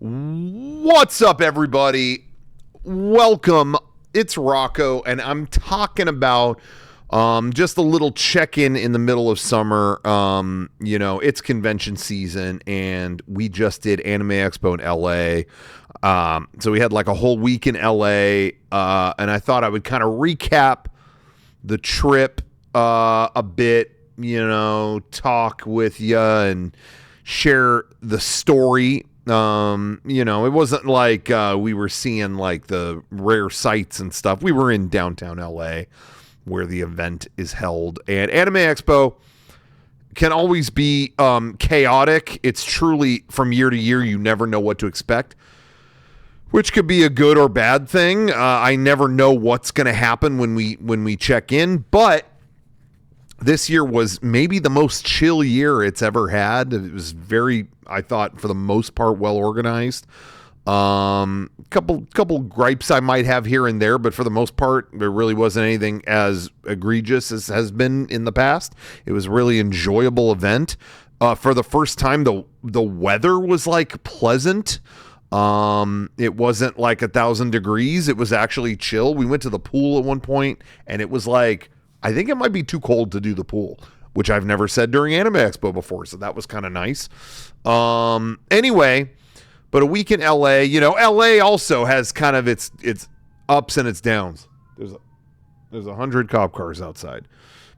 What's up, everybody? Welcome. It's Rocco, and I'm talking about just a little check-in in the middle of summer. It's convention season, and we just did Anime Expo in LA. So we had like a whole week in LA, and I thought I would kind of recap the trip a bit, talk with you and share the story. It wasn't like we were seeing like the rare sights and stuff. We were in downtown LA where the event is held, and Anime Expo can always be chaotic. It's truly from year to year, you never know what to expect, which could be a good or bad thing. I never know what's going to happen when we check in, but this year was maybe the most chill year it's ever had. It was very, I thought, for the most part, well organized. Couple gripes I might have here and there, but for the most part, there really wasn't anything as egregious as has been in the past. It was a really enjoyable event. For the first time, the weather was like pleasant. It wasn't like 1,000 degrees. It was actually chill. We went to the pool at one point, and it was like, I think it might be too cold to do the pool, which I've never said during Anime Expo before, so that was kind of nice. Anyway, but a week in LA, LA also has kind of its ups and its downs. There's 100 cop cars outside.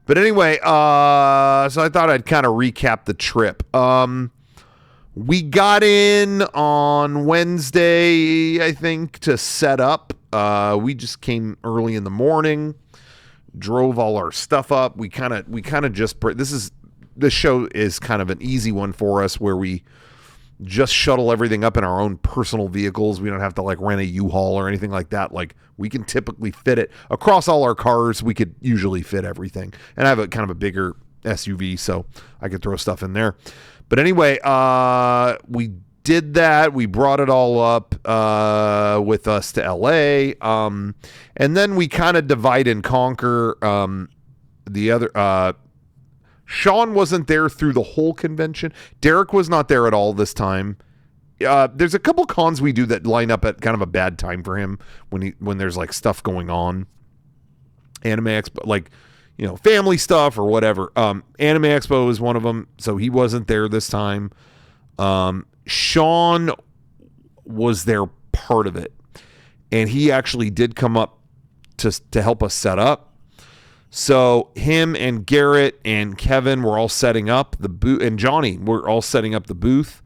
But anyway, so I thought I'd kind of recap the trip. We got in on Wednesday, I think, to set up. We just came early in the morning, drove all our stuff up. We kind of just, this show is kind of an easy one for us where we just shuttle everything up in our own personal vehicles. We don't have to like rent a U-Haul or anything like that. Like we can typically fit it across all our cars. We could usually fit everything. And I have a kind of a bigger SUV, so I could throw stuff in there. But anyway, we did that. We brought it all up with us to LA. And then we kind of divide and conquer. The other Sean wasn't there through the whole convention. Derek was not there at all this time. There's a couple cons we do that line up at kind of a bad time for him when there's like stuff going on. Anime Expo, like, family stuff or whatever. Anime Expo is one of them, so he wasn't there this time. Sean was there part of it, and he actually did come up to help us set up. So him and Garrett and Kevin were all setting up the booth, and Johnny were all setting up the booth.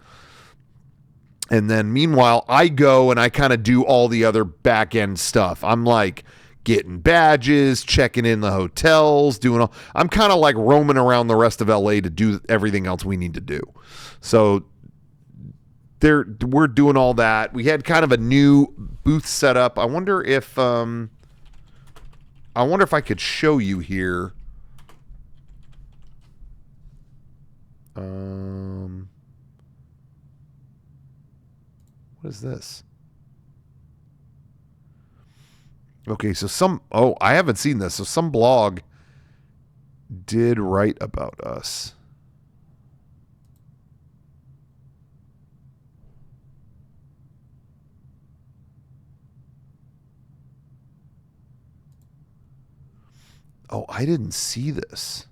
And then meanwhile, I go and I kind of do all the other back end stuff. I'm like getting badges, checking in the hotels, I'm kind of like roaming around the rest of LA to do everything else we need to do. So we're doing all that. We had kind of a new booth set up. I wonder if I could show you here. What is this? Okay, so I haven't seen this. So some blog did write about us. Oh, I didn't see this.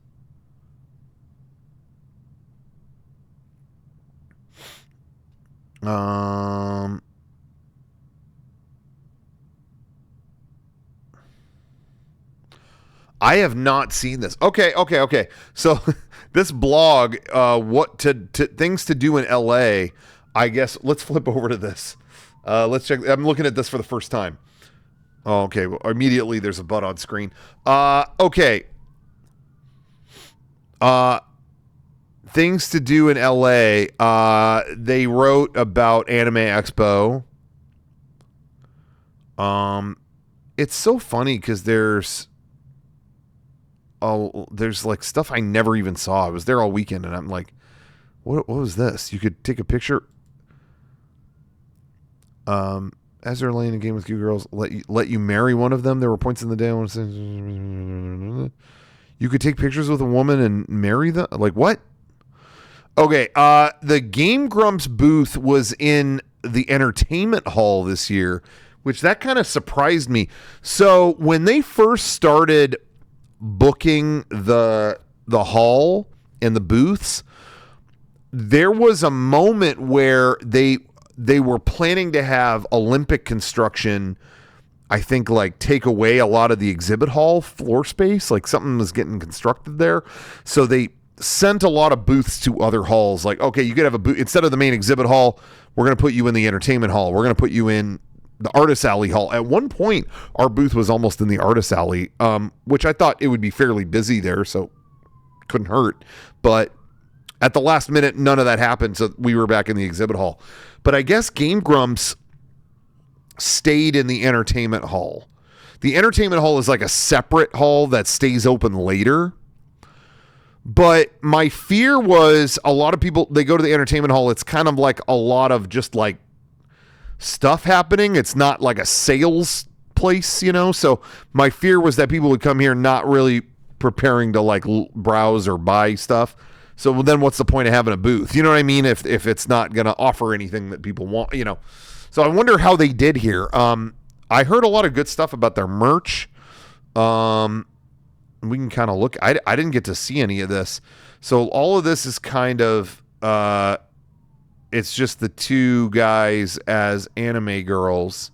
I have not seen this. Okay. So this blog, what things to do in LA, I guess. Let's flip over to this. Let's check. I'm looking at this for the first time. Oh, okay. Well, immediately there's a butt on screen. Okay. Things to do in LA. They wrote about Anime Expo. It's so funny because there's like stuff I never even saw. I was there all weekend and I'm like, what was this? You could take a picture. As they're laying a game with two girls, let you marry one of them. There were points in the day I want to say you could take pictures with a woman and marry them. Like what? Okay, the Game Grumps booth was in the entertainment hall this year, which that kind of surprised me. So when they first started booking the hall and the booths, there was a moment where they were planning to have Olympic construction, I think, like take away a lot of the exhibit hall floor space, like something was getting constructed there. So they sent a lot of booths to other halls. Like, okay, you could have a booth instead of the main exhibit hall. We're going to put you in the entertainment hall. We're going to put you in the artist alley hall. At one point, our booth was almost in the artist alley, which I thought it would be fairly busy there, so couldn't hurt. But at the last minute, none of that happened, so we were back in the exhibit hall. But I guess Game Grumps stayed in the entertainment hall. The entertainment hall is like a separate hall that stays open later. But my fear was a lot of people, they go to the entertainment hall, it's kind of like a lot of just like stuff happening. It's not like a sales place, you know? So my fear was that people would come here not really preparing to like browse or buy stuff. So then what's the point of having a booth? You know what I mean? If it's not going to offer anything that people want, you know? So I wonder how they did here. I heard a lot of good stuff about their merch. We can kind of look. I didn't get to see any of this. So all of this is kind of, it's just the two guys as anime girls.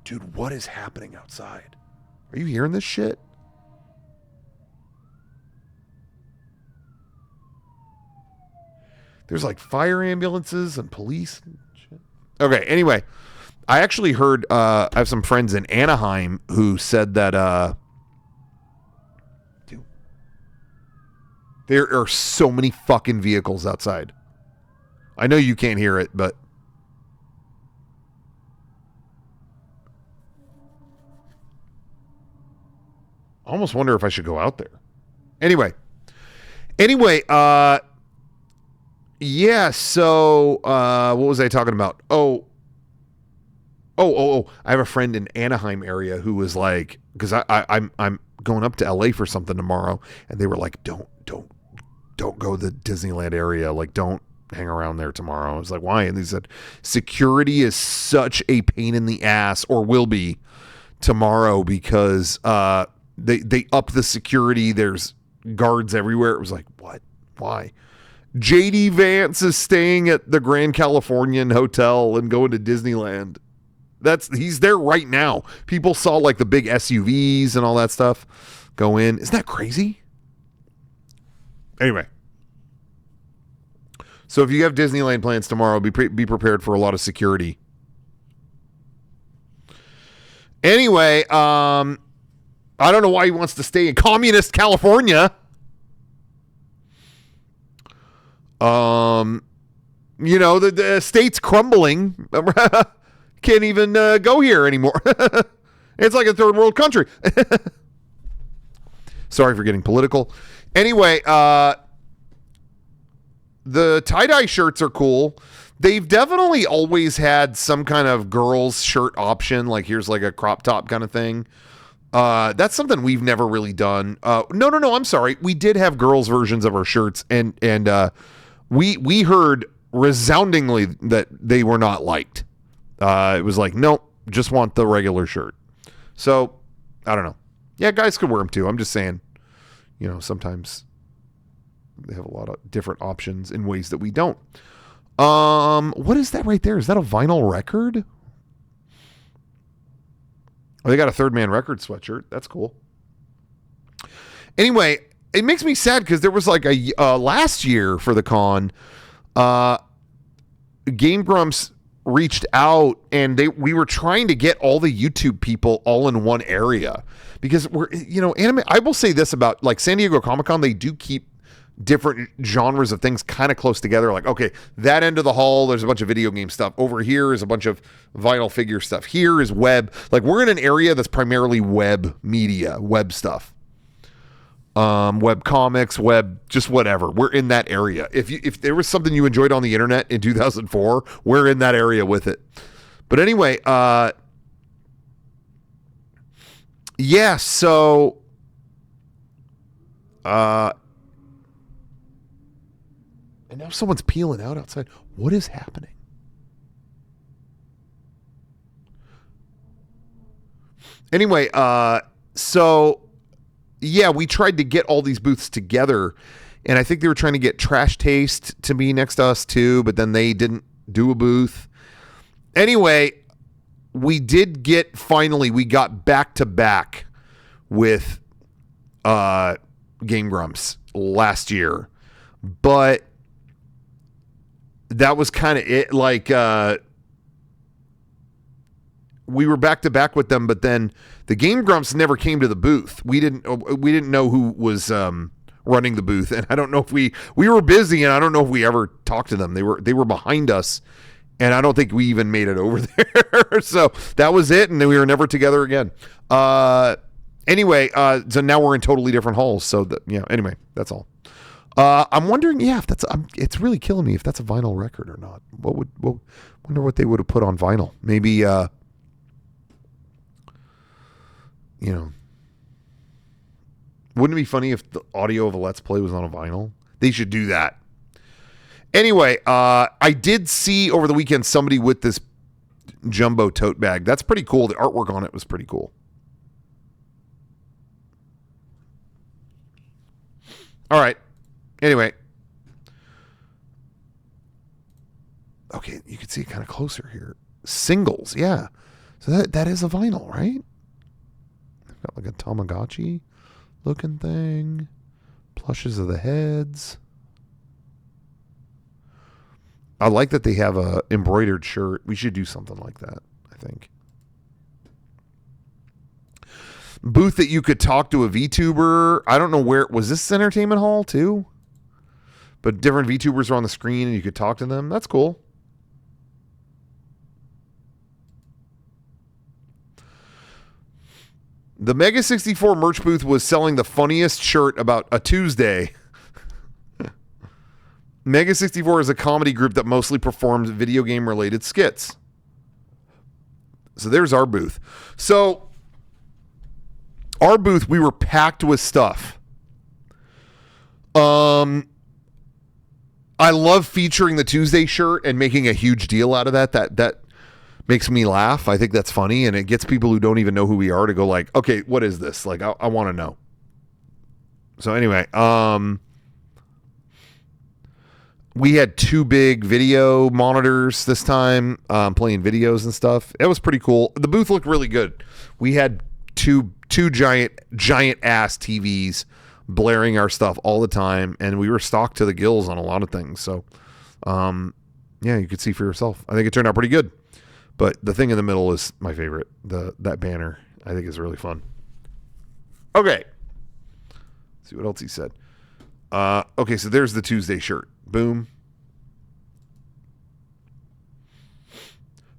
Dude, what is happening outside? Are you hearing this shit? There's like fire ambulances and police and shit. Okay, anyway. I actually heard, I have some friends in Anaheim who said that, dude, there are so many fucking vehicles outside. I know you can't hear it, but I almost wonder if I should go out there. Anyway, yeah, so, what was I talking about? Oh, I have a friend in Anaheim area who was like, because I'm going up to LA for something tomorrow, and they were like, don't go to the Disneyland area, like don't hang around there tomorrow. I was like, why? And they said security is such a pain in the ass, or will be tomorrow, because they up the security. There's guards everywhere. It was like, what? Why? JD Vance is staying at the Grand Californian Hotel and going to Disneyland. He's there right now. People saw like the big SUVs and all that stuff go in. Isn't that crazy? Anyway. So if you have Disneyland plans tomorrow, be prepared for a lot of security. Anyway, I don't know why he wants to stay in communist California. You know, the state's crumbling. Can't even go here anymore. It's like a third world country. Sorry for getting political. Anyway, the tie-dye shirts are cool. They've definitely always had some kind of girls shirt option. Like here's like a crop top kind of thing. That's something we've never really done. No, I'm sorry. We did have girls versions of our shirts, and we heard resoundingly that they were not liked. It was like, nope, just want the regular shirt. So, I don't know. Yeah, guys could wear them too. I'm just saying, you know, sometimes they have a lot of different options in ways that we don't. What is that right there? Is that a vinyl record? Oh, they got a Third Man Record sweatshirt. That's cool. Anyway, it makes me sad because there was like a last year for the con, Game Grumps reached out and we were trying to get all the YouTube people all in one area, because we're, you know, anime. I will say this about like San Diego Comic-Con, they do keep different genres of things kind of close together. Like, okay, that end of the hall, there's a bunch of video game stuff. Over here is a bunch of vinyl figure stuff. Here is web. Like, we're in an area that's primarily web media, web stuff. Web comics, web, just whatever. We're in that area. If there was something you enjoyed on the internet in 2004, we're in that area with it. But anyway, yeah, so and now someone's peeling out outside. What is happening? Anyway, so yeah, we tried to get all these booths together, and I think they were trying to get Trash Taste to be next to us too, but then they didn't do a booth. Anyway, we got back to back with Game Grumps last year, but that was kind of it. Like, we were back to back with them, but then the Game Grumps never came to the booth. We didn't know who was running the booth, and I don't know if we were busy, and I don't know if we ever talked to them. They were behind us, and I don't think we even made it over there. So that was it, and then we were never together again. Anyway, so now we're in totally different halls. So anyway, that's all. I'm wondering, if it's really killing me if that's a vinyl record or not. Wonder what they would have put on vinyl. Maybe, wouldn't it be funny if the audio of a Let's Play was on a vinyl? They should do that. Anyway, I did see over the weekend somebody with this jumbo tote bag. That's pretty cool. The artwork on it was pretty cool. All right. Anyway. Okay, you can see it kind of closer here. Singles, yeah. So that is a vinyl, right? I've got like a Tamagotchi looking thing. Plushes of the heads. I like that they have a embroidered shirt. We should do something like that, I think. Booth that you could talk to a VTuber. I don't know where. Was this Entertainment Hall too? But different VTubers are on the screen and you could talk to them. That's cool. The Mega 64 merch booth was selling the funniest shirt about a Tuesday. Mega 64 is a comedy group that mostly performs video game related skits. So there's our booth. So our booth, we were packed with stuff. I love featuring the Tuesday shirt and making a huge deal out of that. That makes me laugh. I think that's funny, and it gets people who don't even know who we are to go like, okay, what is this? Like, I want to know. So anyway, we had 2 big video monitors this time, playing videos and stuff. It was pretty cool. The booth looked really good. We had two giant ass TVs blaring our stuff all the time, and we were stocked to the gills on a lot of things. So, you could see for yourself. I think it turned out pretty good. But the thing in the middle is my favorite. That banner, I think, is really fun. Okay. Let's see what else he said. Okay, so there's the Tuesday shirt. Boom.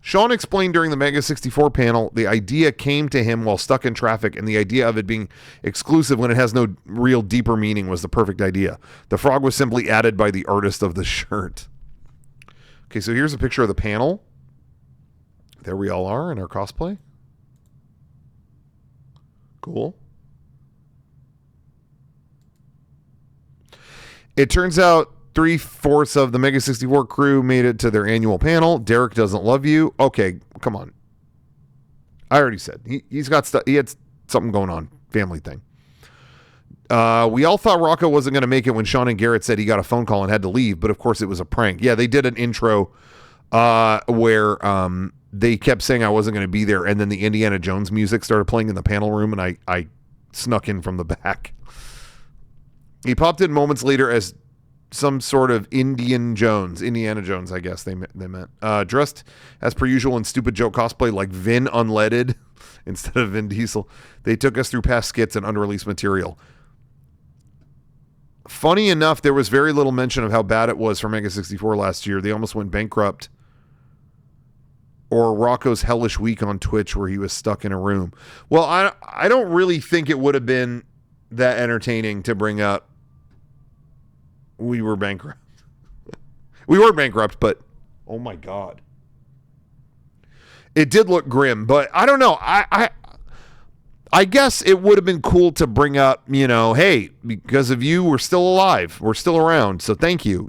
Sean explained during the Mega 64 panel, the idea came to him while stuck in traffic, and the idea of it being exclusive when it has no real deeper meaning was the perfect idea. The frog was simply added by the artist of the shirt. Okay, so here's a picture of the panel. There we all are in our cosplay. Cool. It turns out 3/4 of the Mega 64 crew made it to their annual panel. Derek doesn't love you. Okay, come on. I already said he's got stuff. He had something going on, family thing. We all thought Rocco wasn't going to make it when Sean and Garrett said he got a phone call and had to leave, but of course it was a prank. Yeah, they did an intro where they kept saying I wasn't going to be there, and then the Indiana Jones music started playing in the panel room, and I snuck in from the back. He popped in moments later as some sort of Indiana Jones, I guess they meant. Dressed as per usual in stupid joke cosplay like Vin Unleaded instead of Vin Diesel. They took us through past skits and unreleased material. Funny enough, there was very little mention of how bad it was for Mega 64 last year. They almost went bankrupt. Or Rocco's hellish week on Twitch where he was stuck in a room. Well, I don't really think it would have been that entertaining to bring up we were bankrupt. We were bankrupt, but oh my God. It did look grim, but I don't know. I guess it would have been cool to bring up, hey, because of you, we're still alive. We're still around. So thank you.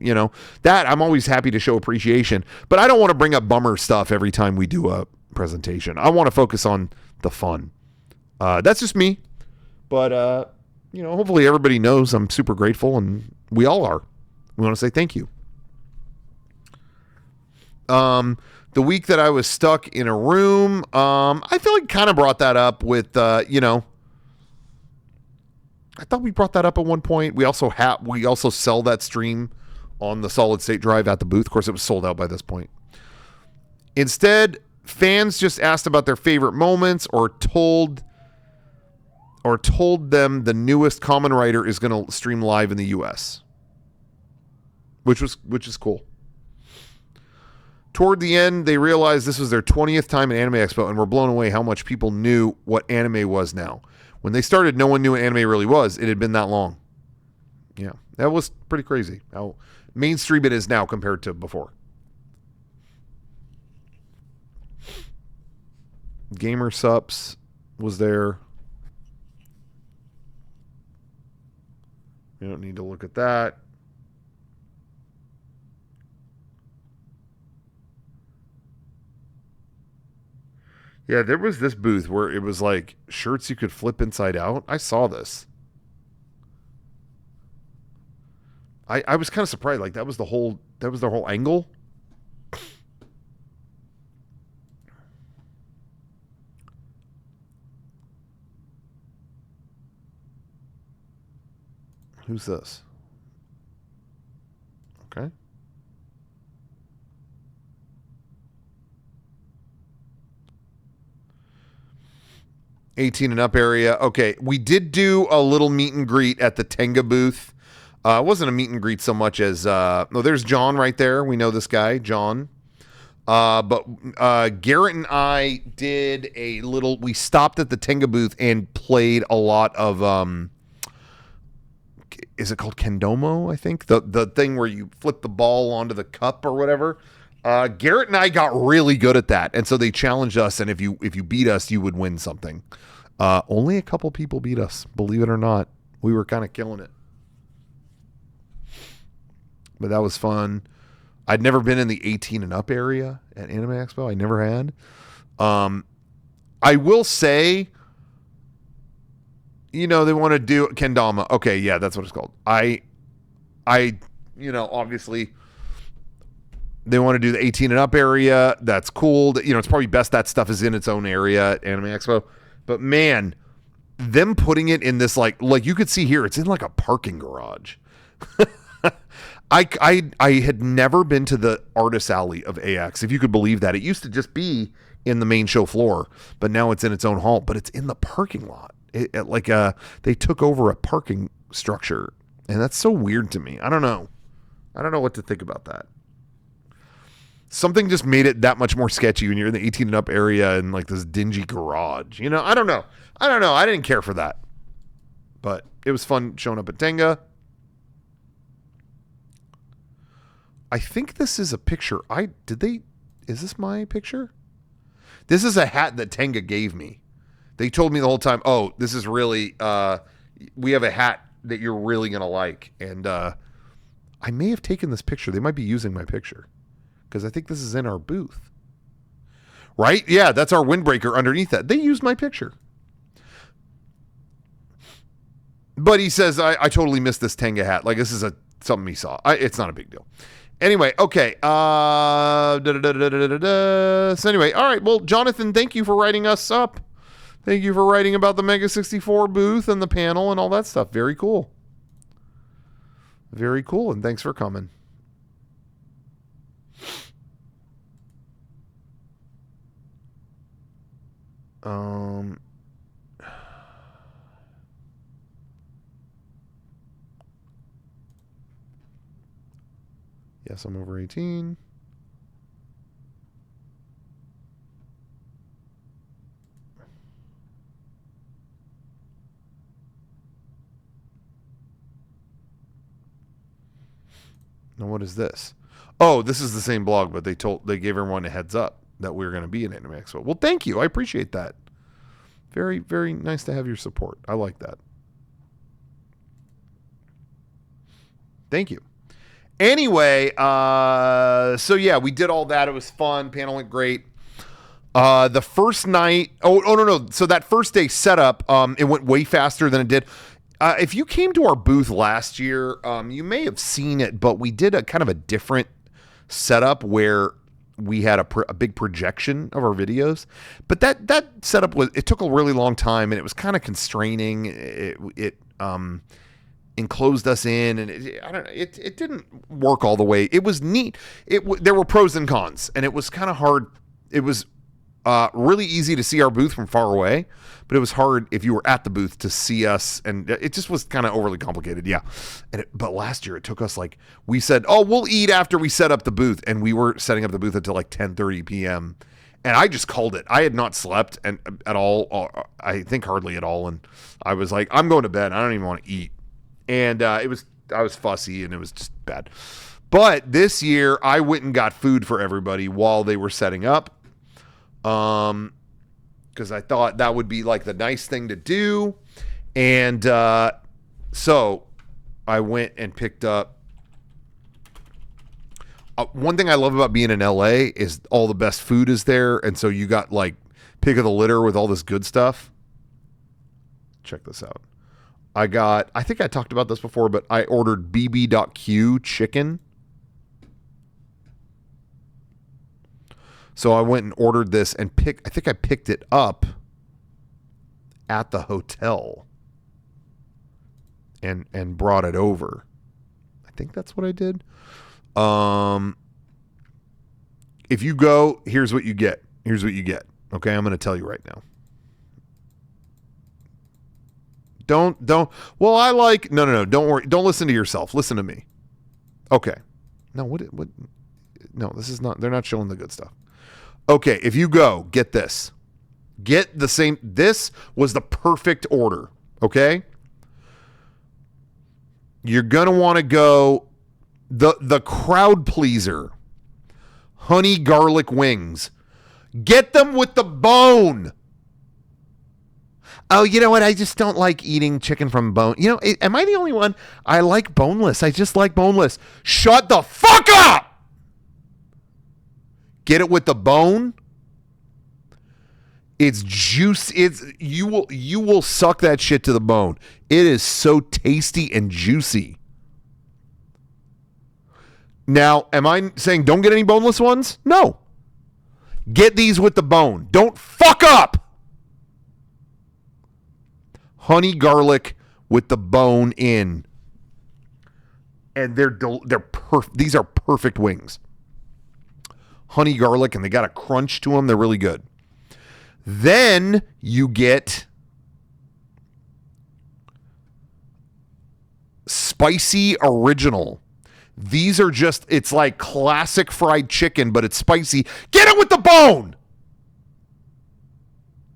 That I'm always happy to show appreciation. But I don't want to bring up bummer stuff every time we do a presentation. I want to focus on the fun. That's just me. But, hopefully everybody knows I'm super grateful, and we all are. We want to say thank you. The week that I was stuck in a room, I feel like kind of brought that up with, I thought we brought that up at one point. We also sell that stream on the solid state drive at the booth. Of course, it was sold out by this point. Instead, fans just asked about their favorite moments or told them the newest Kamen Rider is going to stream live in the US, which is cool. Toward the end, they realized this was their 20th time at Anime Expo and were blown away how much people knew what anime was now. When they started, no one knew what anime really was. It had been that long. Yeah, that was pretty crazy how mainstream it is now compared to before. Gamer Sups was there. We don't need to look at that. Yeah, there was this booth where it was like shirts you could flip inside out. I saw this. I was kind of surprised. Like that was their whole angle. Who's this? Okay. '18 and up area. Okay, we did do a little meet and greet at the Tenga booth. It wasn't a meet and greet so much as there's John right there. We know this guy, John. But Garrett and I did a little. We stopped at the Tenga booth and played a lot of. Is it called Kendomo? I think the thing where you flip the ball onto the cup or whatever. Garrett and I got really good at that, and so they challenged us. And if you beat us, you would win something. Only a couple people beat us, believe it or not. We were kind of killing it, but that was fun. I'd never been in the 18 and up area at Anime Expo. I never had. I will say, they want to do kendama. Okay, yeah, that's what it's called. Obviously. They want to do the 18 and up area. That's cool. It's probably best that stuff is in its own area at Anime Expo. But man, them putting it in this like you could see here, it's in like a parking garage. I had never been to the artist alley of AX, if you could believe that. It used to just be in the main show floor, but now it's in its own hall. But it's in the parking lot. They took over a parking structure, and that's so weird to me. I don't know what to think about that. Something just made it that much more sketchy when you're in the 18 and up area and like this dingy garage. I don't know. I didn't care for that. But it was fun showing up at Tenga. I think this is a picture. Is this my picture? This is a hat that Tenga gave me. They told me the whole time, oh, this is really, we have a hat that you're really going to like. And I may have taken this picture. They might be using my picture. Because I think this is in our booth. Right? Yeah, that's our windbreaker underneath that. They used my picture. But he says, I totally missed this Tenga hat. Like, this is something he saw. It's not a big deal. Anyway, okay. So anyway, all right. Well, Jonathan, thank you for writing us up. Thank you for writing about the Mega 64 booth and the panel and all that stuff. Very cool. Very cool. And thanks for coming. Yes, I'm over 18. Now, what is this? Oh, this is the same blog, but they gave everyone a heads up that we were going to be in Anime Expo. Well, thank you. I appreciate that. Very, very nice to have your support. I like that. Thank you. Anyway, so yeah, we did all that. It was fun. Panel went great. The first night, no. So that first day setup, it went way faster than it did. If you came to our booth last year, you may have seen it, but we did a kind of a different setup where we had a big projection of our videos. But that setup it took a really long time, and it was kind of constraining. It enclosed us in, and it didn't work all the way. It was neat. There were pros and cons, and it was kind of hard. It was really easy to see our booth from far away, but it was hard if you were at the booth to see us, and it just was kind of overly complicated. Yeah. But last year it took us we said, we'll eat after we set up the booth, and we were setting up the booth until 10:30 p.m. And I just called it. I had not slept at all. I think hardly at all. And I was like, I'm going to bed. I don't even want to eat. And I was fussy, and it was just bad. But this year I went and got food for everybody while they were setting up. Because I thought that would be the nice thing to do. And so I went and picked up. One thing I love about being in LA is all the best food is there. And so you got pick of the litter with all this good stuff. Check this out. I think I talked about this before, but I ordered BB.Q chicken. So I went and ordered this and I think I picked it up at the hotel and brought it over. I think that's what I did. If you go, here's what you get. Okay, I'm going to tell you right now. No, don't worry. Don't listen to yourself. Listen to me. Okay. No, what? No, this is not, they're not showing the good stuff. Okay, if you go, get this. Get the same, this was the perfect order, okay? You're going to want to go the crowd pleaser. Honey garlic wings. Get them with the bone. Oh, you know what? I just don't like eating chicken from bone. Am I the only one? I like boneless. I just like boneless. Shut the fuck up! Get it with the bone. It's juice. You will suck that shit to the bone. It is so tasty and juicy. Now, am I saying don't get any boneless ones? No. Get these with the bone. Don't fuck up. Honey garlic with the bone in. And they're perfect. These are perfect wings. Honey garlic, and they got a crunch to them. They're really good. Then you get spicy original. These are just, it's like classic fried chicken, but it's spicy. Get it with the bone.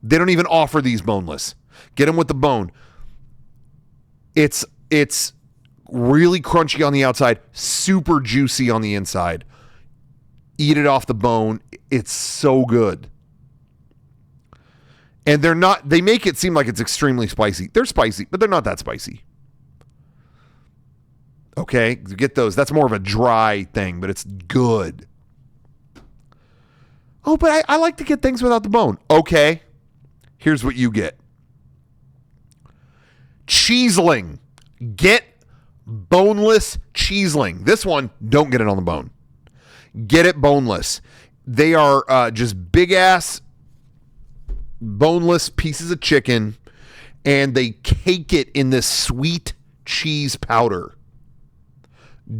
They don't even offer these boneless. Get them with the bone. It's really crunchy on the outside, super juicy on the inside. Eat it off the bone. It's so good. And they make it seem like it's extremely spicy. They're spicy, but they're not that spicy. Okay, get those. That's more of a dry thing, but it's good. Oh, but I like to get things without the bone. Okay, here's what you get. Cheeseling. Get boneless cheeseling. This one, don't get it on the bone. Get it boneless. They are just big ass boneless pieces of chicken, and they cake it in this sweet cheese powder.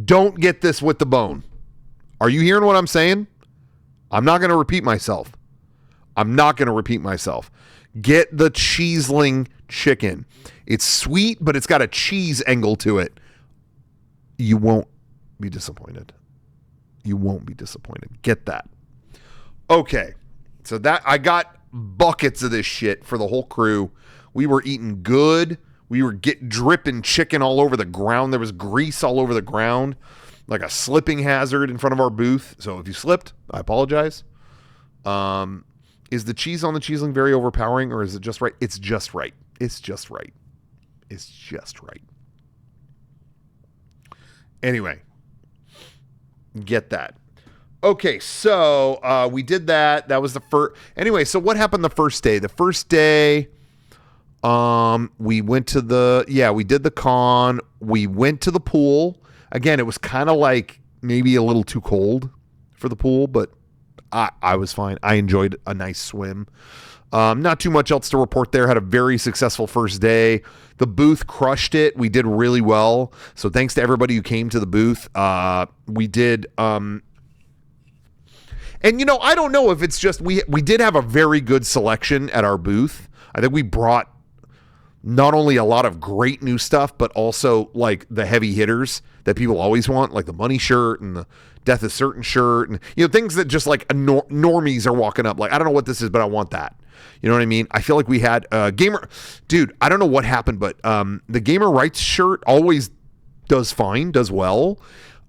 Don't get this with the bone. Are you hearing what I'm saying? I'm not going to repeat myself. Get the cheeseling chicken. It's sweet, but it's got a cheese angle to it. You won't be disappointed. Get that. Okay. So that I got buckets of this shit for the whole crew. We were eating good. We were dripping chicken all over the ground. There was grease all over the ground, like a slipping hazard in front of our booth. So if you slipped, I apologize. Is the cheese on the cheeseling very overpowering, or is it just right? It's just right. It's just right. It's just right. Anyway, get that. Okay, so we did that. That was the first. Anyway, so what happened the first day? The first day, we went to we did the con. We went to the pool. Again, it was kind of like maybe a little too cold for the pool, but I was fine. I enjoyed a nice swim. Not too much else to report there. Had a very successful first day. The booth crushed it. We did really well. So thanks to everybody who came to the booth. We did. And, I don't know if it's just we did have a very good selection at our booth. I think we brought not only a lot of great new stuff, but also like the heavy hitters that people always want, like the money shirt and the Death is Certain shirt and, things that just like normies are walking up. Like, I don't know what this is, but I want that. You know what I mean? I feel like we had gamer. Dude, I don't know what happened, but the gamer rights shirt always does fine, does well.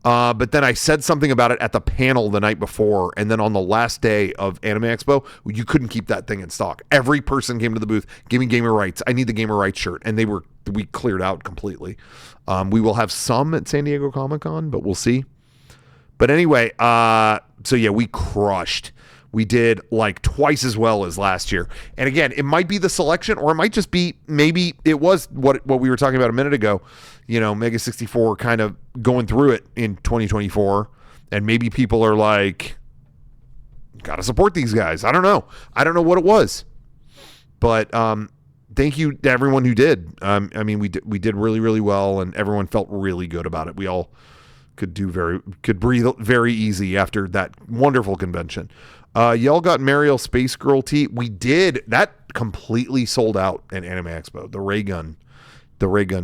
But then I said something about it at the panel the night before, and then on the last day of Anime Expo, you couldn't keep that thing in stock. Every person came to the booth, give me gamer rights. I need the gamer rights shirt, and we cleared out completely. We will have some at San Diego Comic-Con, but we'll see. But anyway, so yeah, we crushed. We did like twice as well as last year. And again, it might be the selection, or it might just be maybe it was what we were talking about a minute ago. Mega 64 kind of going through it in 2024. And maybe people are like, got to support these guys. I don't know. I don't know what it was. But thank you to everyone who did. We did really, really well, and everyone felt really good about it. We all could breathe very easy after that wonderful convention. Y'all got Mariel Space Girl tee. We did. That completely sold out at Anime Expo. The ray gun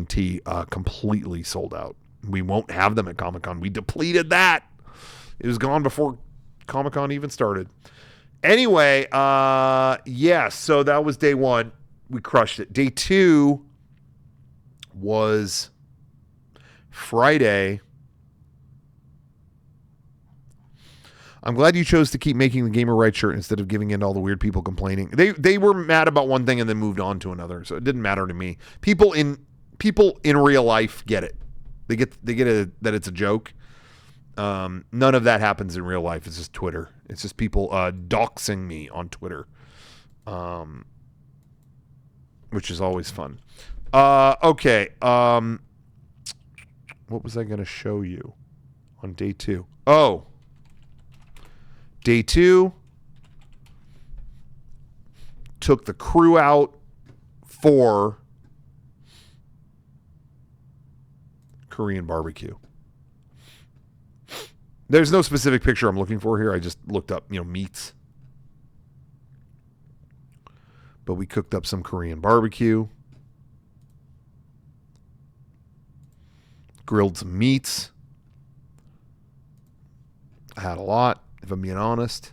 tee completely sold out. We won't have them at Comic-Con. We depleted that. It was gone before Comic-Con even started. Anyway, so that was day one. We crushed it. Day two was Friday. I'm glad you chose to keep making the gamer rights shirt instead of giving in to all the weird people complaining. They were mad about one thing and then moved on to another, so it didn't matter to me. People in real life get it. They get that it's a joke. None of that happens in real life. It's just Twitter. It's just people doxing me on Twitter, which is always fun. Okay. What was I going to show you on day two? Oh. Day two, took the crew out for Korean barbecue. There's no specific picture I'm looking for here. I just looked up, meats. But we cooked up some Korean barbecue. Grilled some meats. I had a lot. If I'm being honest,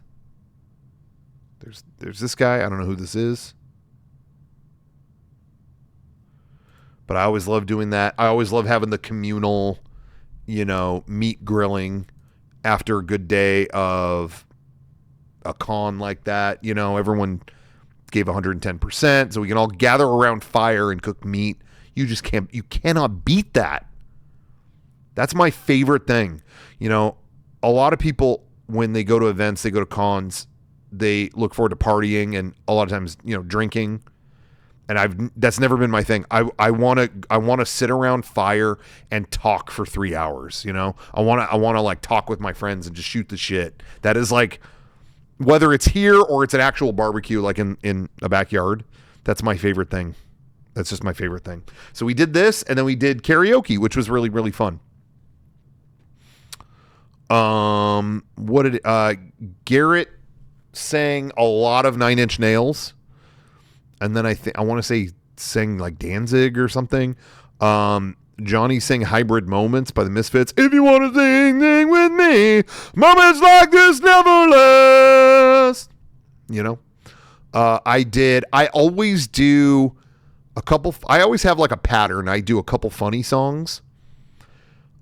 there's this guy. I don't know who this is, but I always love doing that. I always love having the communal, meat grilling after a good day of a con like that. Everyone gave 110%, so we can all gather around fire and cook meat. You cannot beat that. That's my favorite thing. A lot of people, when they go to events, they go to cons, they look forward to partying and a lot of times, drinking. And that's never been my thing. I want to sit around fire and talk for 3 hours. I want to like talk with my friends and just shoot the shit. That is like, whether it's here or it's an actual barbecue, like in a backyard, that's my favorite thing. That's just my favorite thing. So we did this, and then we did karaoke, which was really, really fun. Garrett sang a lot of Nine Inch Nails, and then I want to say sang like Danzig or something. Johnny sang Hybrid Moments by the Misfits. If you want to sing with me, moments like this never last. I always do a couple. I always have like a pattern. I do a couple funny songs.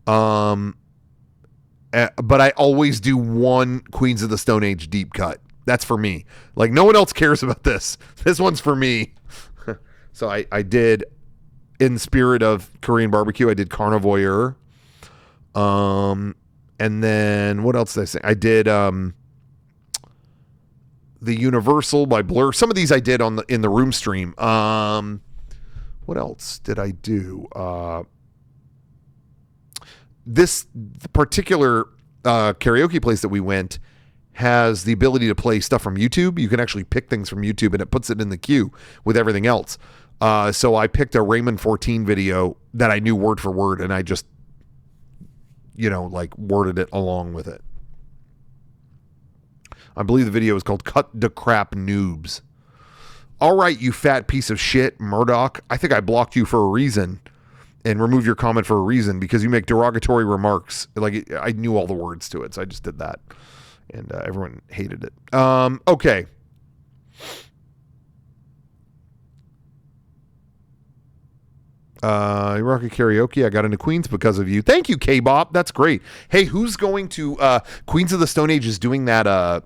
But I always do one Queens of the Stone Age deep cut. That's for me. Like, no one else cares about this. This one's for me. So I did, in spirit of Korean barbecue, I did Carnivore. And then what else did I say? I did the Universal by Blur. Some of these I did in the room stream. What else did I do? This particular karaoke place that we went has the ability to play stuff from YouTube. You can actually pick things from YouTube, and it puts it in the queue with everything else. So I picked a Raymond 14 video that I knew word for word, and I just, like worded it along with it. I believe the video is called Cut the Crap Noobs. All right, you fat piece of shit, Murdoch. I think I blocked you for a reason and removed your comment for a reason because you make derogatory remarks. Like, I knew all the words to it, so I just did that. And everyone hated it. Okay. Rocco Karaoke. I got into Queens because of you. Thank you, K-Bop. That's great. Hey, who's going to Queens of the Stone Age is doing that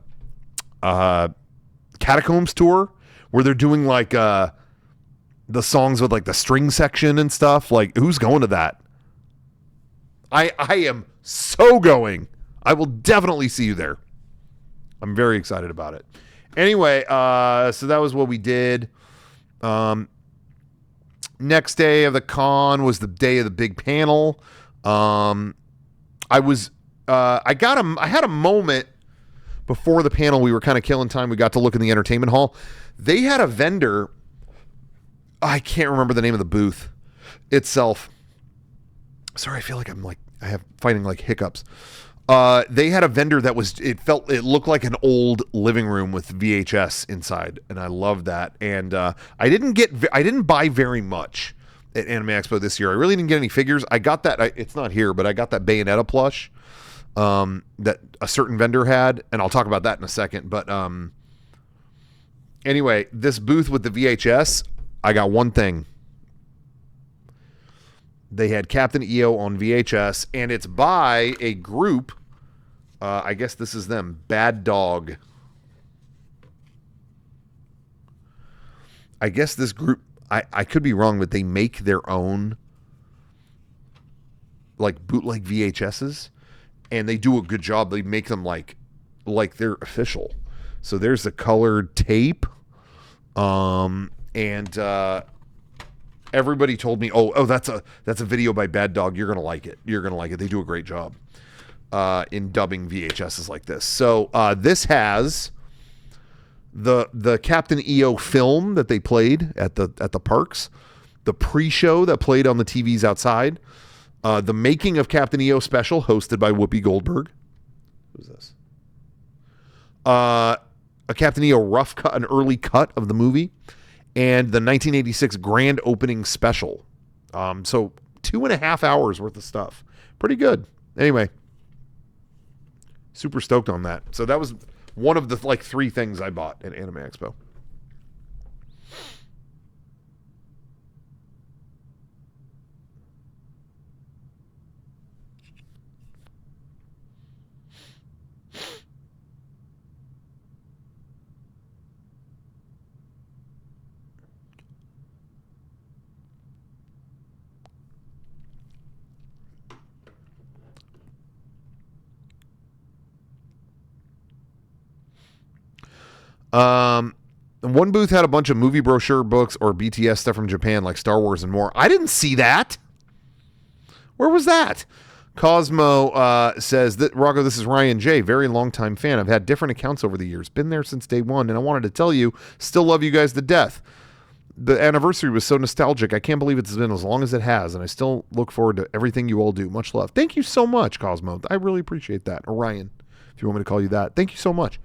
Catacombs tour where they're doing like the songs with like the string section and stuff. Like, who's going to that? I am so going. I will definitely see you there. I'm very excited about it. Anyway, so that was what we did. Next day of the con was the day of the big panel. I had a moment before the panel. We were kind of killing time. We got to look in the entertainment hall. They had a vendor. I can't remember the name of the booth itself. Sorry, I feel like I have fighting like hiccups. They had a vendor that it looked like an old living room with VHS inside, and I love that. And I didn't buy very much at Anime Expo this year. I really didn't get any figures. I got that. It's not here, but I got that Bayonetta plush that a certain vendor had, and I'll talk about that in a second. But anyway, this booth with the VHS, I got one thing. They had Captain EO on VHS, and it's by a group. I guess this is them. Bad Dog. I guess this group, I could be wrong, but they make their own like bootleg VHSs, and they do a good job. They make them like they're official. So there's the colored tape. Everybody told me, oh, that's a video by Bad Dog. You're gonna like it. You're gonna like it. They do a great job in dubbing VHSs like this. So this has the Captain EO film that they played at the parks, the pre-show that played on the TVs outside, the making of Captain EO special hosted by Whoopi Goldberg. Who's this? A Captain EO rough cut, an early cut of the movie. And the 1986 grand opening special. So 2.5 hours worth of stuff. Pretty good. Anyway, super stoked on that. So that was one of the 3 things I bought at Anime Expo. One booth had a bunch of movie brochure books or BTS stuff from Japan, like Star Wars and more. I didn't see that. Where was that? Cosmo says that, Rocco, this is Ryan J. Very long time fan. I've had different accounts over the years. Been there since day one, and I wanted to tell you, still love you guys to death. The anniversary was so nostalgic. I can't believe it's been as long as it has, and I still look forward to everything you all do. Much love. Thank you so much, Cosmo. I really appreciate that. Or Ryan, if you want me to call you that. Thank you so much.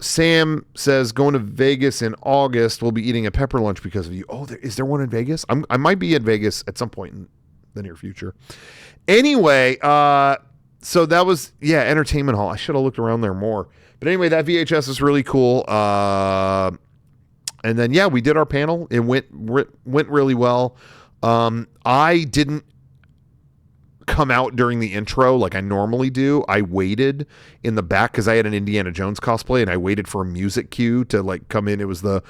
Sam says, going to Vegas in August. We'll be eating a pepper lunch because of you. Oh, is there one in Vegas? I might be in Vegas at some point in the near future. Anyway, so that was, Entertainment Hall. I should have looked around there more. But anyway, that VHS is really cool. And then, we did our panel. It went really well. I didn't come out during the intro like I normally do. I waited in the back because I had an Indiana Jones cosplay, and I waited for a music cue to like come in. It was the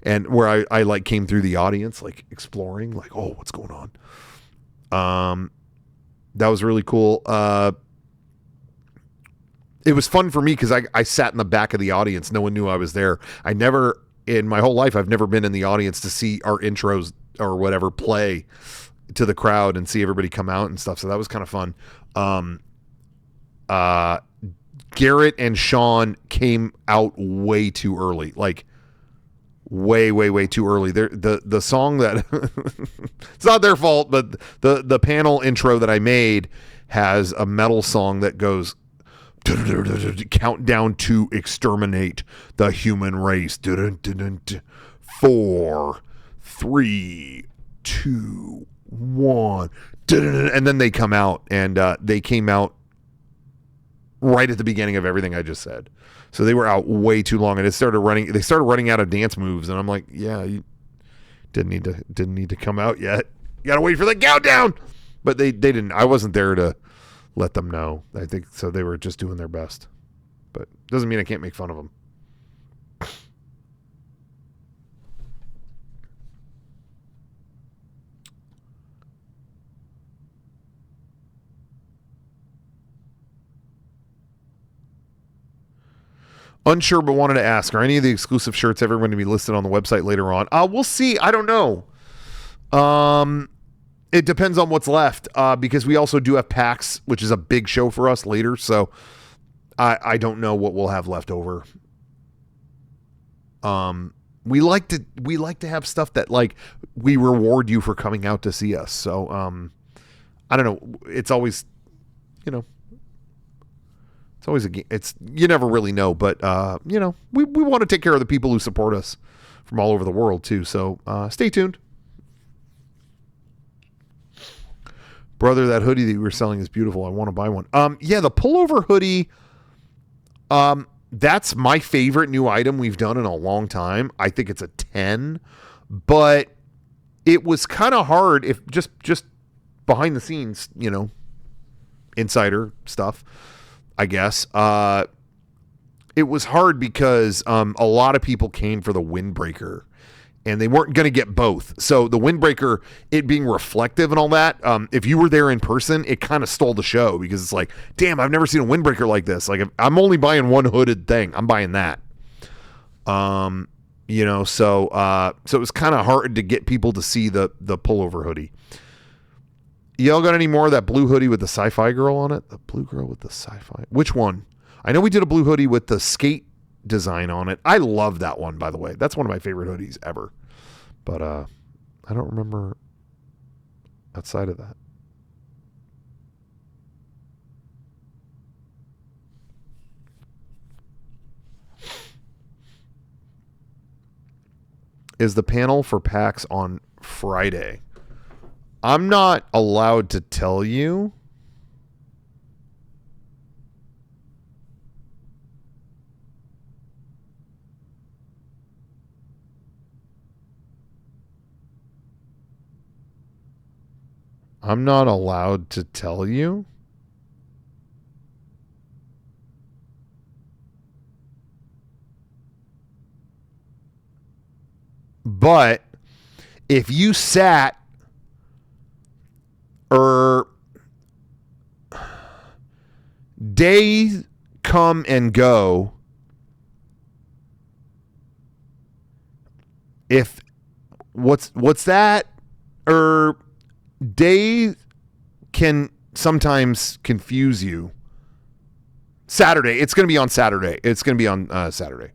and where I like came through the audience like exploring, like, oh, what's going on. That was really cool. It was fun for me because I sat in the back of the audience. No one knew I was there. In my whole life, I've never been in the audience to see our intros or whatever play to the crowd and see everybody come out and stuff. So that was kind of fun. Garrett and Sean came out way too early, like way too early. The song that it's not their fault, but the panel intro that I made has a metal song that goes countdown to exterminate the human race. 4, 3, 2, 1. And then they come out, and they came out right at the beginning of everything I just said. So they were out way too long, and they started running out of dance moves, and I'm like, yeah, you didn't need to come out yet. You gotta wait for the countdown. But they didn't. I wasn't there to let them know. I think so. They were just doing their best, but doesn't mean I can't make fun of them. Unsure, but wanted to ask, are any of the exclusive shirts ever going to be listed on the website later on? We'll see. I don't know. It depends on what's left, because we also do have PAX, which is a big show for us later. So I don't know what we'll have left over. We like to have stuff that like we reward you for coming out to see us. So I don't know. It's always, it's always you never really know, but we want to take care of the people who support us from all over the world too. So stay tuned. Brother, that hoodie that you were selling is beautiful. I want to buy one. Yeah, the pullover hoodie, that's my favorite new item we've done in a long time. I think it's a 10, but it was kind of hard if just behind the scenes, insider stuff, I guess. It was hard because a lot of people came for the windbreaker, and they weren't going to get both. So the windbreaker, it being reflective and all that, if you were there in person, it kind of stole the show because it's like, damn, I've never seen a windbreaker like this. Like, if I'm only buying one hooded thing, I'm buying that. So it was kind of hard to get people to see the pullover hoodie. Y'all got any more of that blue hoodie with the sci-fi girl on it? The blue girl with the sci-fi. Which one? I know we did a blue hoodie with the skate design on it. I love that one, by the way. That's one of my favorite hoodies ever. But I don't remember outside of that. Is the panel for PAX on Friday? I'm not allowed to tell you. I'm not allowed to tell you. But if you sat days come and go, if what's that? Days can sometimes confuse you. Saturday. It's going to be on Saturday. It's going to be on Saturday.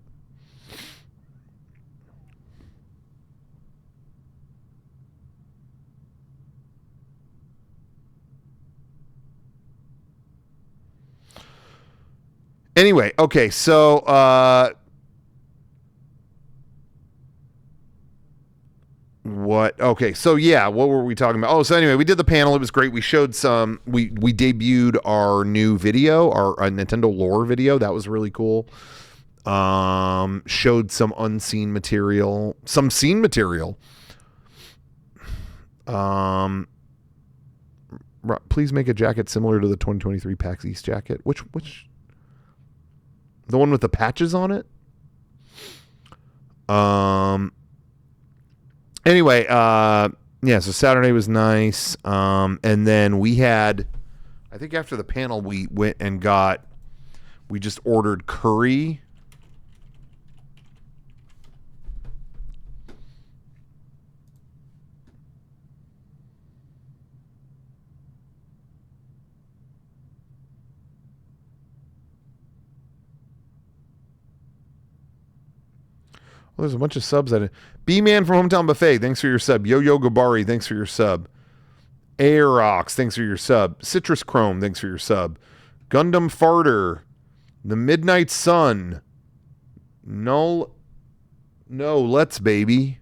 Anyway, okay, so what? Okay, so yeah, what were we talking about? Oh, so anyway, we did the panel. It was great. We showed some. We debuted our new video, our Nintendo lore video. That was really cool. Showed some unseen material, some scene material. Please make a jacket similar to the 2023 PAX East jacket. Which the one with the patches on it? Anyway, yeah, so Saturday was nice. And then we had, I think after the panel, we went and we just ordered curry. Well, there's a bunch of subs at it. B-Man from Hometown Buffet, thanks for your sub. Yo-Yo Gabari, thanks for your sub. Aerox, thanks for your sub. Citrus Chrome, thanks for your sub. Gundam Farter. The Midnight Sun. No, let's baby.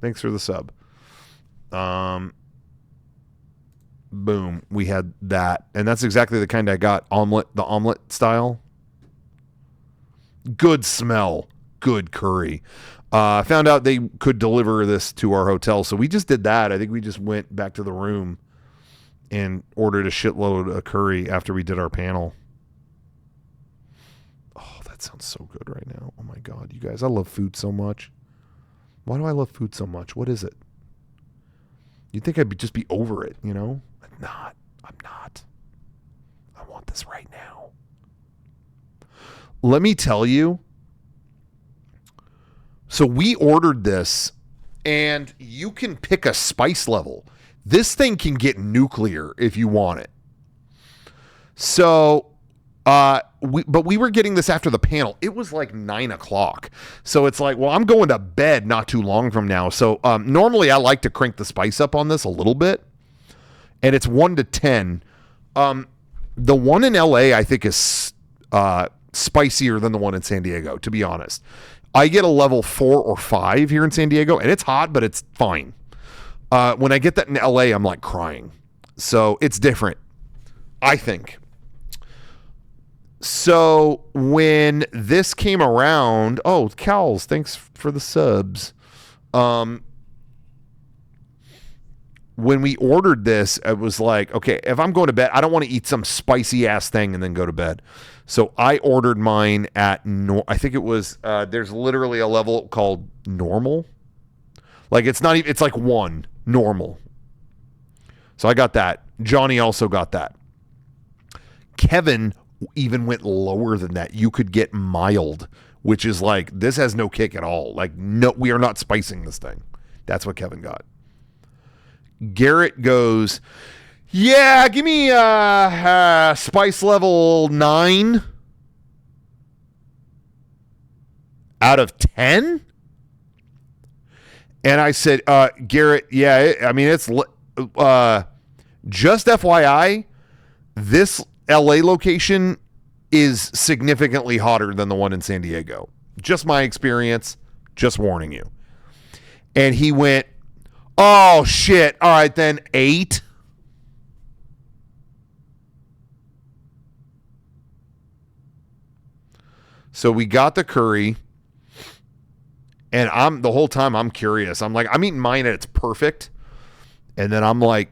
Thanks for the sub. Boom. We had that. And that's exactly the kind I got. The omelet style. Good smell. Good curry. Found out they could deliver this to our hotel, so we just did that. I think we just went back to the room and ordered a shitload of curry after we did our panel. Oh, that sounds so good right now. Oh my God, you guys, I love food so much. Why do I love food so much? What is it? You'd think I'd just be over it, you know? I'm not. I want this right now. Let me tell you. So we ordered this, and you can pick a spice level. This thing can get nuclear if you want it. So, but we were getting this after the panel. It was like 9 o'clock. So it's like, well, I'm going to bed not too long from now. So normally I like to crank the spice up on this a little bit, and it's 1 to 10. The one in LA I think is spicier than the one in San Diego, to be honest. I get a level 4 or 5 here in San Diego, and it's hot, but it's fine. When I get that in LA, I'm like crying. So it's different, I think. So when this came around, oh, Cowls, thanks for the subs. When we ordered this, it was like, okay, if I'm going to bed, I don't want to eat some spicy ass thing and then go to bed. So I ordered mine at, I think it was, there's literally a level called normal. Like it's not even, it's like 1, normal. So I got that. Johnny also got that. Kevin even went lower than that. You could get mild, which is like, this has no kick at all. Like, no, we are not spicing this thing. That's what Kevin got. Garrett goes, yeah, give me spice level 9 out of 10. And I said, Garrett, yeah, I mean, it's just FYI, this LA location is significantly hotter than the one in San Diego. Just my experience, just warning you. And he went, oh, shit. All right, then 8. So we got the curry, and the whole time I'm curious. I'm like, I'm eating mine and it's perfect. And then I'm like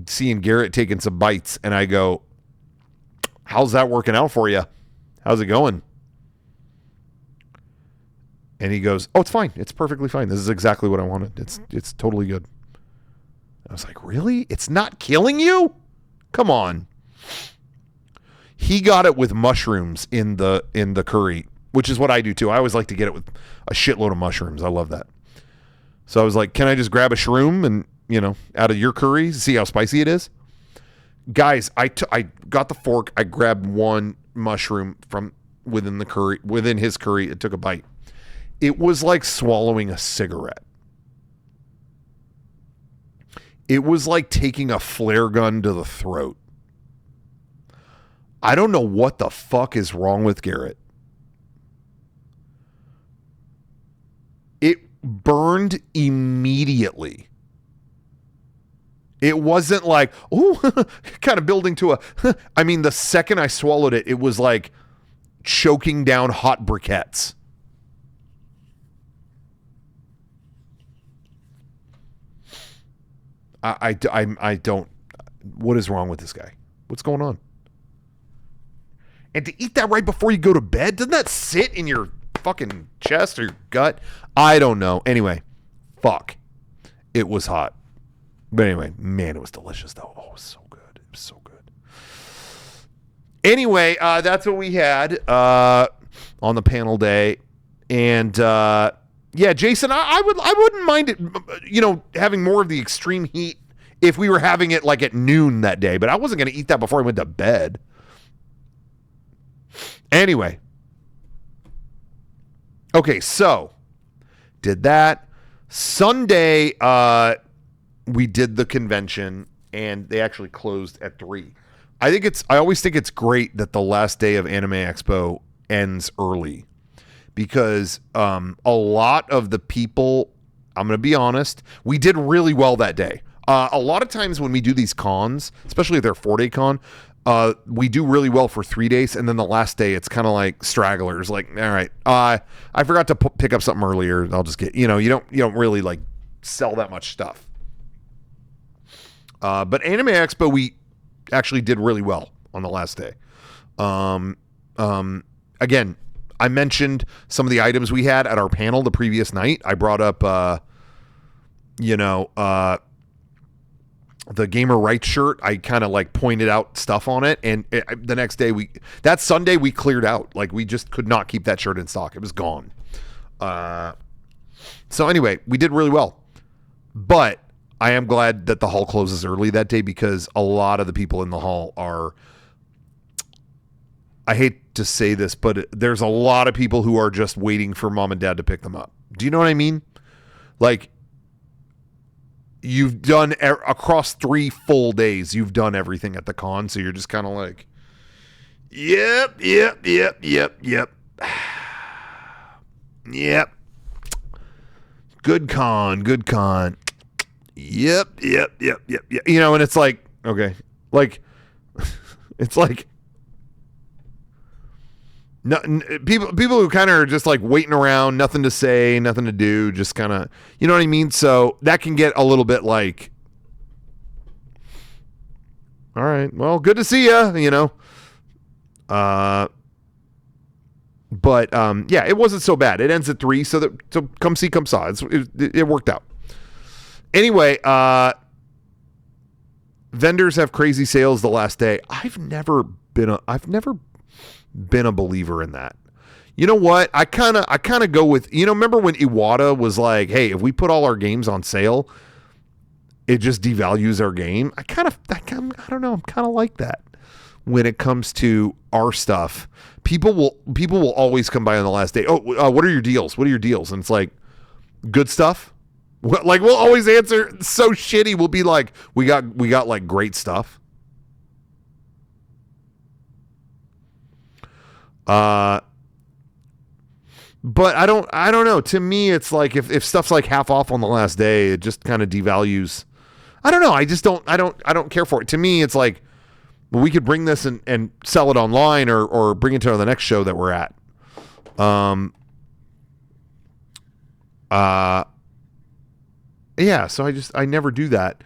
seeing Garrett taking some bites, and I go, how's that working out for you? How's it going? And he goes, oh, it's fine. It's perfectly fine. This is exactly what I wanted. It's totally good. I was like, really? It's not killing you? Come on. He got it with mushrooms in the curry, which is what I do too. I always like to get it with a shitload of mushrooms. I love that. So I was like, can I just grab a shroom and, out of your curry, see how spicy it is? Guys, I got the fork. I grabbed one mushroom from within his curry. It took a bite. It was like swallowing a cigarette. It was like taking a flare gun to the throat. I don't know what the fuck is wrong with Garrett. It burned immediately. It wasn't like, oh, kind of building to I mean, the second I swallowed it, it was like choking down hot briquettes. I don't. What is wrong with this guy? What's going on? And to eat that right before you go to bed, doesn't that sit in your fucking chest or your gut? I don't know. Anyway, fuck. It was hot. But anyway, man, it was delicious though. Oh, it was so good. It was so good. Anyway, that's what we had on the panel day. And yeah, Jason, I wouldn't mind it, having more of the extreme heat if we were having it like at noon that day, but I wasn't going to eat that before I went to bed. Anyway. Okay, so did that. Sunday, we did the convention and they actually closed at 3. I always think it's great that the last day of Anime Expo ends early because a lot of the people, I'm going to be honest, we did really well that day. A lot of times when we do these cons, especially if they're 4-day con, we do really well for 3 days, and then the last day it's kind of like stragglers. Like, all right, I forgot to pick up something earlier. I'll just get, you don't really like sell that much stuff. But Anime Expo, we actually did really well on the last day. Again, I mentioned some of the items we had at our panel the previous night. I brought up, the gamer rights shirt. I kind of like pointed out stuff on it, and the next day that Sunday we cleared out. Like we just could not keep that shirt in stock. It was gone. So anyway, we did really well, but I am glad that the hall closes early that day because a lot of the people in the hall are, I hate to say this, but there's a lot of people who are just waiting for mom and dad to pick them up. Do you know what I mean? Like, you've done across 3 full days, you've done everything at the con. So you're just kind of like, yep. Yep. Good con. Yep. And it's like, okay. Like, it's like, no, people who kind of are just like waiting around, nothing to say, nothing to do, just kind of, you know what I mean? So that can get a little bit like, all right, well, good to see you, But yeah, it wasn't so bad. It ends at 3, so come see, come saw. It worked out. Anyway, vendors have crazy sales the last day. I've never been a believer in that. You know what? I kind of go with, remember when Iwata was like, hey, if we put all our games on sale, it just devalues our game. I don't know. I'm kind of like that when it comes to our stuff. People will always come by on the last day. Oh, what are your deals? What are your deals? And it's like, good stuff. Like, we'll always answer so shitty. We'll be like, we got like great stuff. But I don't know. To me, it's like if stuff's like half off on the last day, it just kind of devalues. I don't know. I don't care for it. To me, it's like, well, we could bring this and sell it online or bring it to the next show that we're at. Yeah. So I never do that.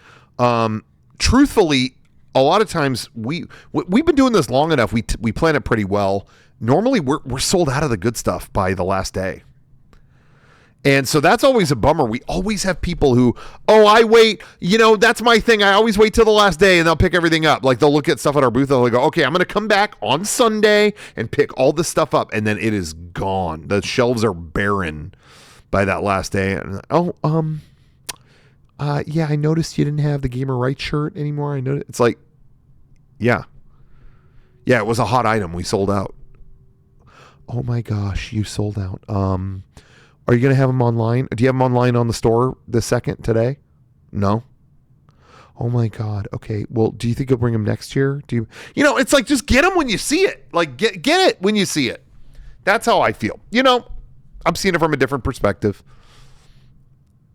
Truthfully, a lot of times we've been doing this long enough. We plan it pretty well. Normally we're sold out of the good stuff by the last day. And so that's always a bummer. We always have people who, I wait, that's my thing. I always wait till the last day and they'll pick everything up. Like they'll look at stuff at our booth and they'll go, okay, I'm going to come back on Sunday and pick all this stuff up. And then it is gone. The shelves are barren by that last day. And, yeah, I noticed you didn't have the gamer rights shirt anymore. I noticed. It's like, yeah, it was a hot item. We sold out. Oh my gosh, you sold out. Are you going to have them online? Do you have them online on the store this second today? No. Oh my God. Okay. Well, do you think you'll bring them next year? It's like, just get them when you see it. Like get it when you see it. That's how I feel. I'm seeing it from a different perspective.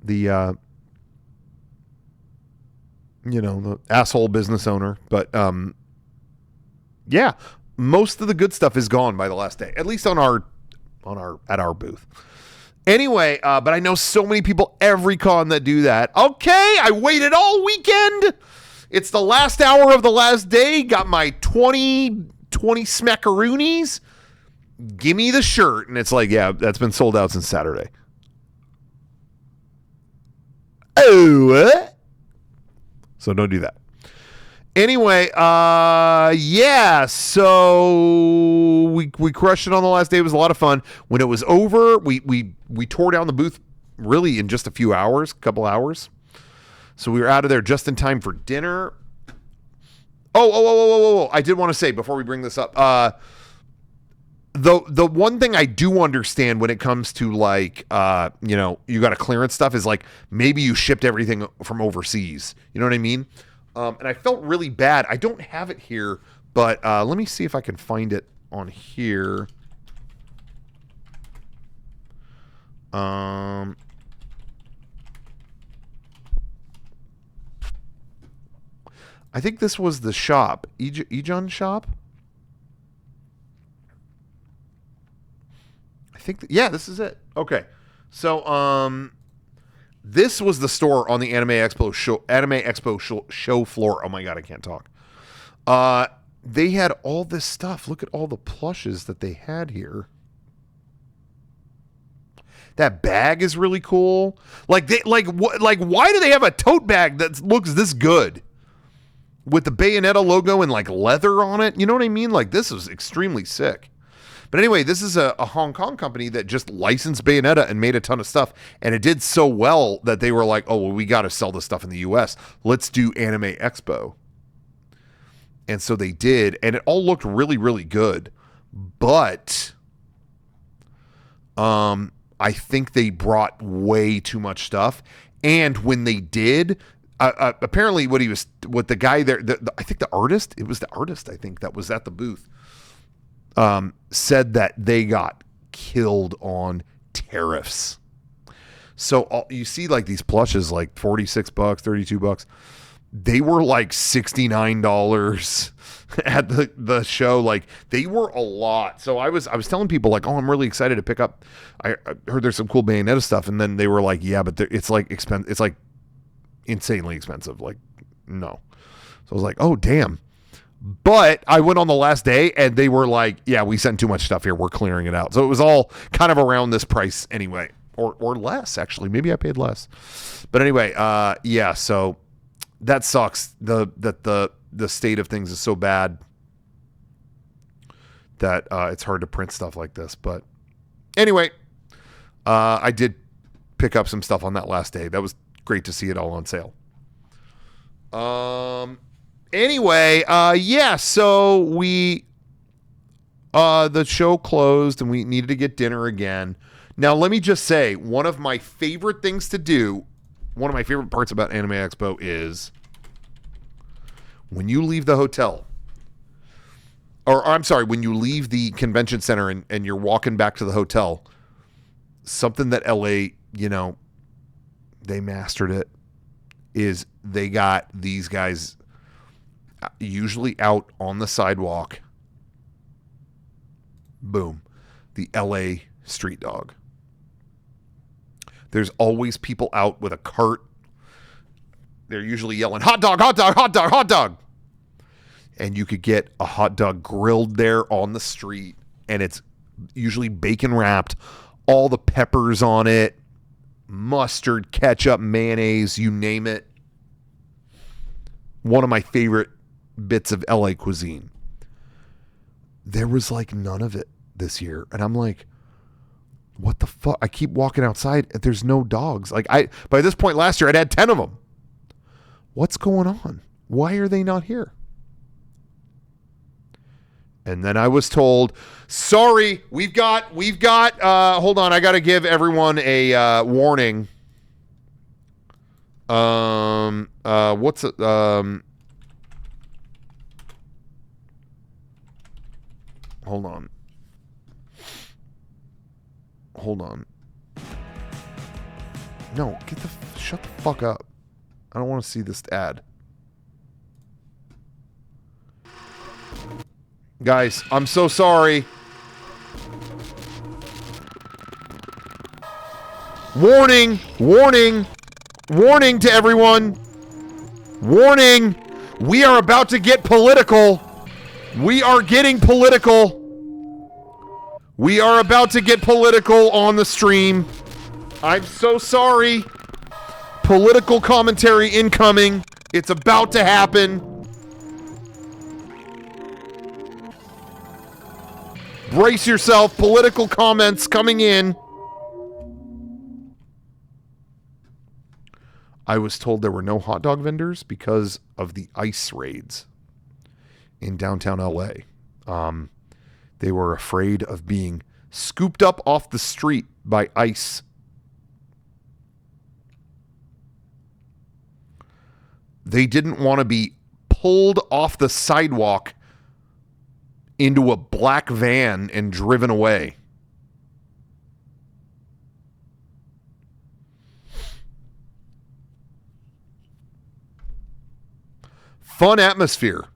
The asshole business owner, but yeah, most of the good stuff is gone by the last day, at least at our booth. Anyway, but I know so many people every con that do that. Okay, I waited all weekend. It's the last hour of the last day. Got my 20 smackaroonies. Give me the shirt. And it's like, yeah, that's been sold out since Saturday. Oh, so don't do that. Anyway, yeah, so we crushed it on the last day. It was a lot of fun. When it was over, we tore down the booth really in just a few hours, couple hours. So we were out of there just in time for dinner. Oh, I did want to say before we bring this up, the one thing I do understand when it comes to like, you know, you got to clearance stuff is like maybe you shipped everything from overseas. You know what I mean? And I felt really bad. I don't have it here, but let me see if I can find it on here. I think this was the shop. Ejon shop? I think, yeah, this is it. Okay. So, this was the store on the Anime Expo show floor. Oh my God, I can't talk. They had all this stuff. Look at all the plushes that they had here. That bag is really cool. Why do they have a tote bag that looks this good? With the Bayonetta logo and like leather on it. You know what I mean? Like this is extremely sick. But anyway, this is a Hong Kong company that just licensed Bayonetta and made a ton of stuff. And it did so well that they were like, oh, well, we got to sell this stuff in the US. Let's do Anime Expo. And so they did. And it all looked really, really good. But I think they brought way too much stuff. And when they did, apparently what the guy there, I think the artist, it was the artist, I think, that was at the booth. Said that they got killed on tariffs. So you see like these plushes like $46, $32. They were like $69 at the show. Like they were a lot. So I was telling people like, oh, I'm really excited to pick up. I heard there's some cool Bayonetta stuff, and then they were like, yeah, but it's like it's like insanely expensive. Like no. So I was like, oh damn. But I went on the last day and they were like, yeah, we sent too much stuff here. We're clearing it out. So it was all kind of around this price anyway, or less, actually. Maybe I paid less. But anyway, yeah, so that sucks. The state of things is so bad that it's hard to print stuff like this. But anyway, I did pick up some stuff on that last day. That was great to see it all on sale. Anyway, yeah, so we, the show closed and we needed to get dinner again. Now, let me just say, one of my favorite things to do, one of my favorite parts about Anime Expo is when you leave the hotel, or I'm sorry, when you leave the convention center and you're walking back to the hotel, something that LA, you know, they mastered it, is they got these guys usually out on the sidewalk. Boom. The LA street dog. There's always people out with a cart. They're usually yelling, hot dog, hot dog, hot dog, hot dog. And you could get a hot dog grilled there on the street. And it's usually bacon wrapped. All the peppers on it. Mustard, ketchup, mayonnaise, you name it. One of my favorite bits of LA cuisine. There was like none of it this year. And I'm like, what the fuck? I keep walking outside and there's no dogs. Like by this point last year, I'd had 10 of them. What's going on? Why are they not here? And then I was told, sorry, we've got, hold on. I got to give everyone a warning. What's it? Hold on. No, shut the fuck up. I don't want to see this ad. Guys, I'm so sorry. Warning, warning, warning to everyone. Warning, we are about to get political. We are getting political. We are about to get political on the stream. I'm so sorry. Political commentary incoming. It's about to happen. Brace yourself. Political comments coming in. I was told there were no hot dog vendors because of the ICE raids in downtown LA. They were afraid of being scooped up off the street by ICE. They didn't want to be pulled off the sidewalk into a black van and driven away. Fun atmosphere.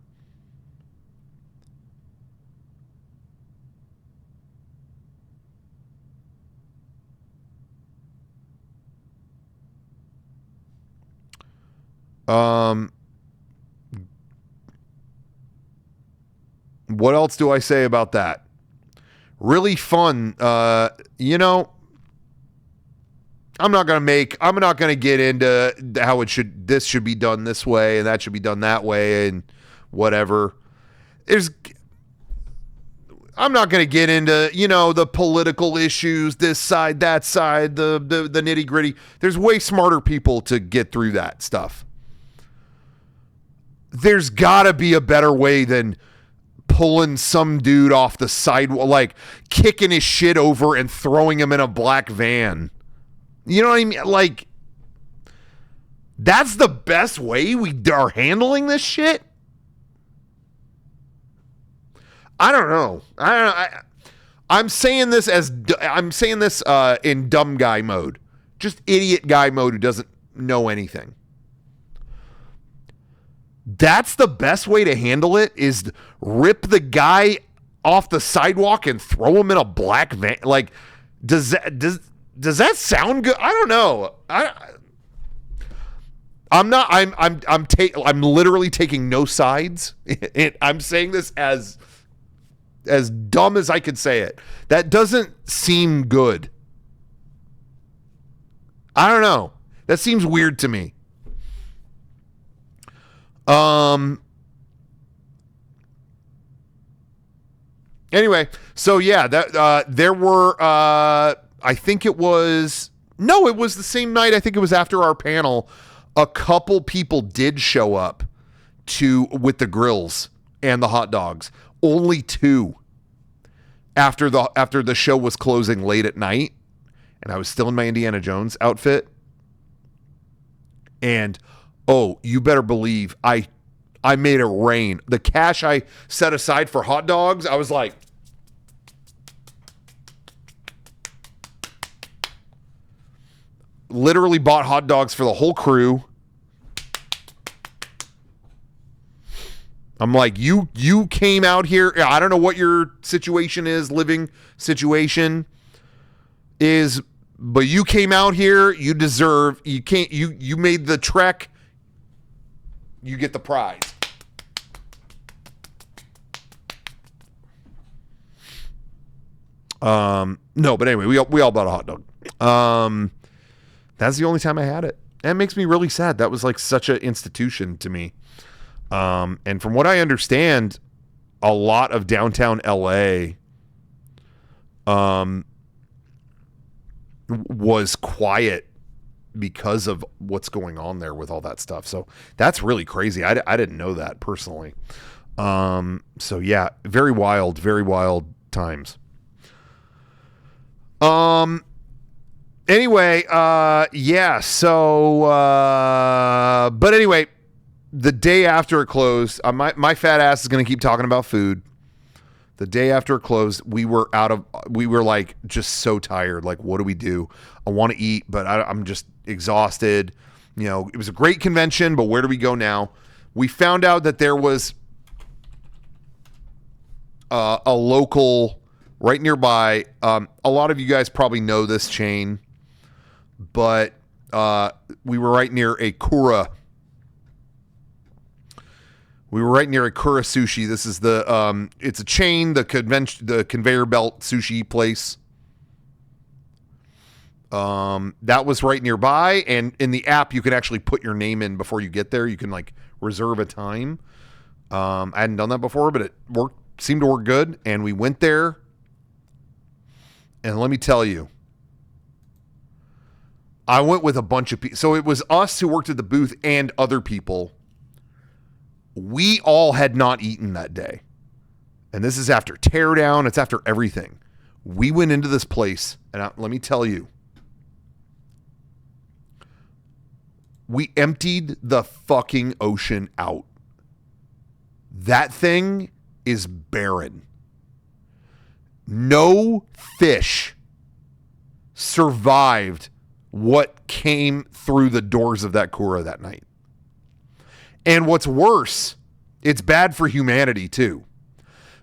What else do I say about that? Really fun. You know, I'm not going to get into how this should be done this way and that should be done that way and whatever. I'm not going to get into, you know, the political issues, this side, that side, the nitty gritty. There's way smarter people to get through that stuff. There's got to be a better way than pulling some dude off the sidewalk, like kicking his shit over and throwing him in a black van. You know what I mean? Like, that's the best way we are handling this shit? I don't know. I'm saying this in dumb guy mode. Just idiot guy mode who doesn't know anything. That's the best way to handle it, is rip the guy off the sidewalk and throw him in a black van. Like, does that sound good? I don't know. I'm literally taking no sides. I'm saying this as dumb as I could say it. That doesn't seem good. I don't know. That seems weird to me. Anyway, so yeah, that there were I think it was the same night. I think it was after our panel. A couple people did show up with the grills and the hot dogs. Only 2 after the show was closing late at night, and I was still in my Indiana Jones outfit. And oh, you better believe I made it rain. The cash I set aside for hot dogs, I was like, literally bought hot dogs for the whole crew. I'm like, you came out here. I don't know what your situation is, living situation is, but you came out here. You deserve. You made the trek. You get the prize. No, but anyway, we all bought a hot dog. That's the only time I had it. And it makes me really sad. That was like such an institution to me. And from what I understand, a lot of downtown LA was quiet because of what's going on there with all that stuff. So that's really crazy. I didn't know that personally. So yeah, very wild times. Anyway, yeah, so, but anyway, the day after it closed, my fat ass is going to keep talking about food. The day after it closed, we were like just so tired. Like, what do we do? I want to eat, but I'm just exhausted. You know, it was a great convention, but where do we go now? We found out that there was a local right nearby. A lot of you guys probably know this chain. but we were right near a Kura. We were right near a Kura Sushi. This is the it's a chain, the conveyor belt sushi place. That was right nearby, and in the app you can actually put your name in before you get there. You can like reserve a time. I hadn't done that before, but it seemed to work good, and we went there. And let me tell you, I went with a bunch of people. So it was us who worked at the booth and other people. We all had not eaten that day. And this is after teardown. It's after everything. We went into this place, and let me tell you, we emptied the fucking ocean out. That thing is barren. No fish survived what came through the doors of that Kura that night. And what's worse, it's bad for humanity too,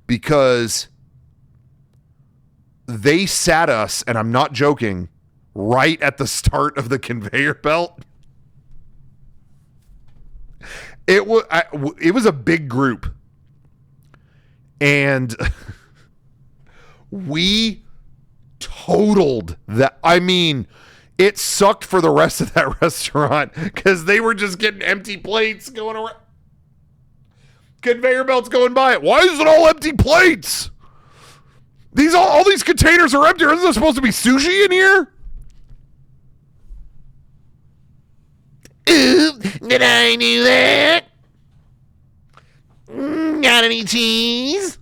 because they sat us, and I'm not joking, right at the start of the conveyor belt. It was a big group, and we totaled that. I mean, it sucked for the rest of that restaurant because they were just getting empty plates going around. Conveyor belts going by it. Why is it all empty plates? All these containers are empty. Isn't there supposed to be sushi in here? Ooh, did I do that? Got any cheese?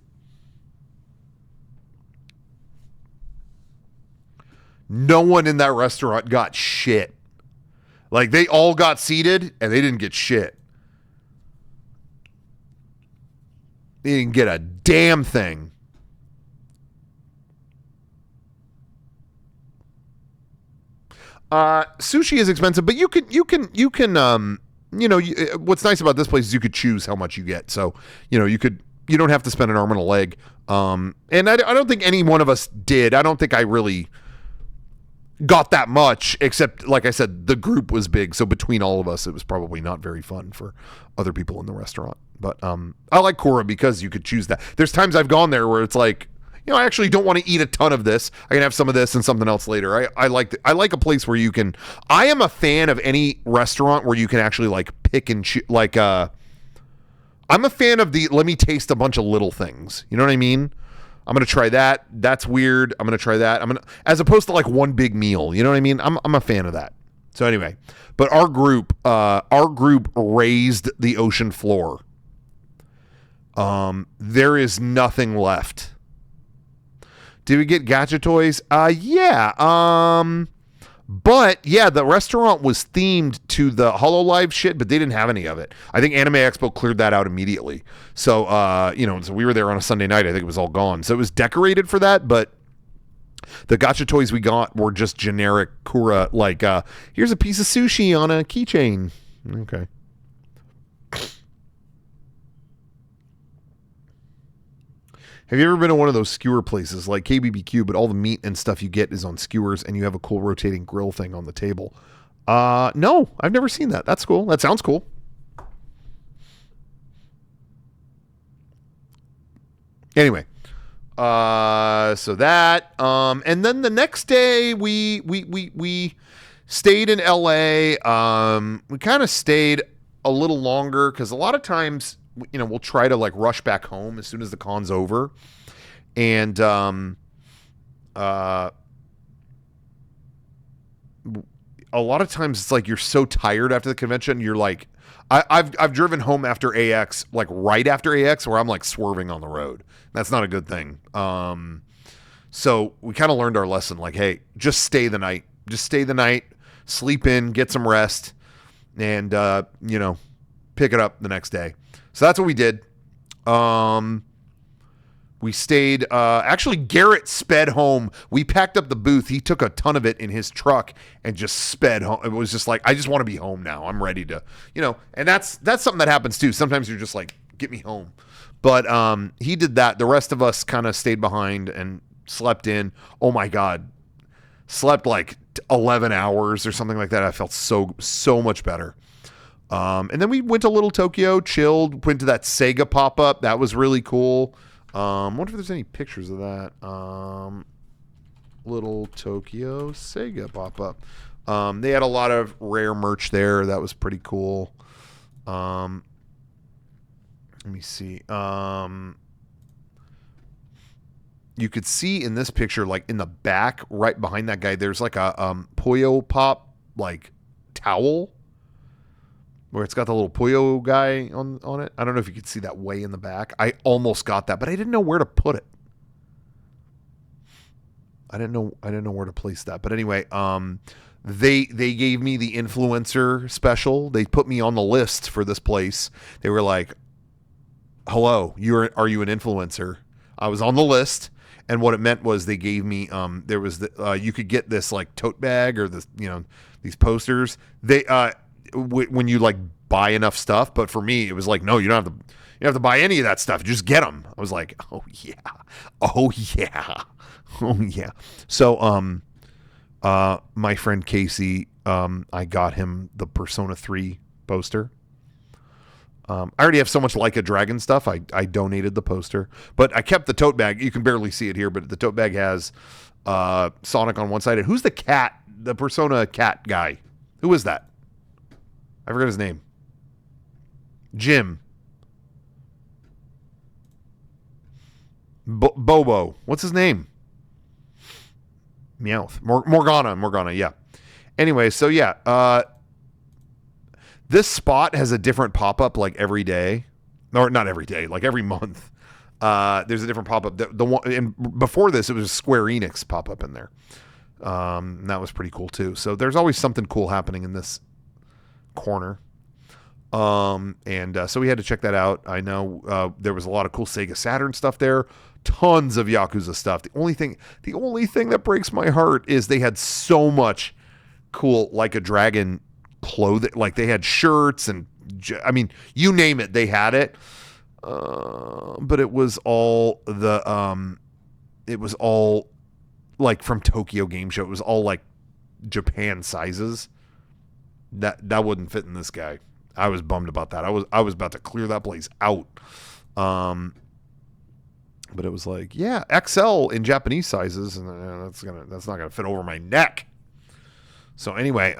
No one in that restaurant got shit. Like, they all got seated and they didn't get shit. They didn't get a damn thing. Sushi is expensive, but you can what's nice about this place is you could choose how much you get. So, you don't have to spend an arm and a leg. And I don't think any one of us did. I don't think I really got that much, except, like I said, the group was big. So between all of us, it was probably not very fun for other people in the restaurant. But I like Kura because you could choose that. There's times I've gone there where it's like, I actually don't want to eat a ton of this. I can have some of this and something else later. I like a place where you can. I am a fan of any restaurant where you can actually like pick and choose. Like, I'm a fan of the let me taste a bunch of little things. You know what I mean? I'm gonna try that. That's weird. I'm gonna try that. As opposed to like one big meal. You know what I mean? I'm a fan of that. So anyway, but our group raised the ocean floor. There is nothing left. Did we get gacha toys? Yeah. But yeah, the restaurant was themed to the HoloLive shit, but they didn't have any of it. I think Anime Expo cleared that out immediately. So, so we were there on a Sunday night. I think it was all gone. So it was decorated for that, but the gacha toys we got were just generic Kura, like, here's a piece of sushi on a keychain. Okay. Have you ever been to one of those skewer places like KBBQ, but all the meat and stuff you get is on skewers and you have a cool rotating grill thing on the table? No, I've never seen that. That's cool. That sounds cool. Anyway, so that, and then the next day we stayed in LA. We kind of stayed a little longer because a lot of times, we'll try to like rush back home as soon as the con's over. And, a lot of times it's like, you're so tired after the convention. You're like, I've driven home after AX, like right after AX, where I'm like swerving on the road. That's not a good thing. So we kind of learned our lesson. Like, hey, just stay the night, sleep in, get some rest, and, pick it up the next day. So that's what we did. We stayed, actually Garrett sped home. We packed up the booth. He took a ton of it in his truck and just sped home. It was just like, I just want to be home now. I'm ready to, and that's something that happens too. Sometimes you're just like, get me home. But, he did that. The rest of us kind of stayed behind and slept in. Oh my God. Slept like 11 hours or something like that. I felt so much better. And then we went to Little Tokyo, chilled, went to that Sega pop-up. That was really cool. Wonder if there's any pictures of that. Little Tokyo Sega pop-up. They had a lot of rare merch there. That was pretty cool. Let me see. You could see in this picture, like in the back, right behind that guy, there's like a Puyo Pop like towel where it's got the little Puyo guy on it. I don't know if you could see that way in the back. I almost got that, but I didn't know where to put it. I didn't know where to place that. But anyway, they gave me the influencer special. They put me on the list for this place. They were like, "Hello, are you an influencer?" I was on the list, and what it meant was they gave me there was you could get this like tote bag or this these posters. They when you like buy enough stuff, but for me it was like, no, you don't have to buy any of that stuff. Just get them. I was like, oh yeah. So my friend Casey, I got him the Persona 3 poster. I already have so much Like a Dragon stuff. I donated the poster, but I kept the tote bag. You can barely see it here, but the tote bag has Sonic on one side. And who's the cat? The Persona cat guy. Who is that? I forgot his name. Jim. Bobo. What's his name? Meowth. Morgana. Yeah. Anyway, so yeah. This spot has a different pop-up like every day. Or not every day, like every month. There's a different pop-up. The one and before this, it was a Square Enix pop-up in there. And that was pretty cool too. So there's always something cool happening in this corner. So we had to check that out. I know there was a lot of cool Sega Saturn stuff there. Tons of Yakuza stuff. The only thing that breaks my heart is they had so much cool Like a Dragon clothing. Like they had shirts and I mean, you name it, they had it. But it was all like from Tokyo Game Show. It was all like Japan sizes. That wouldn't fit in this guy. I was bummed about that. I was about to clear that place out. But it was like, yeah, XL in Japanese sizes, and that's not gonna fit over my neck. So anyway,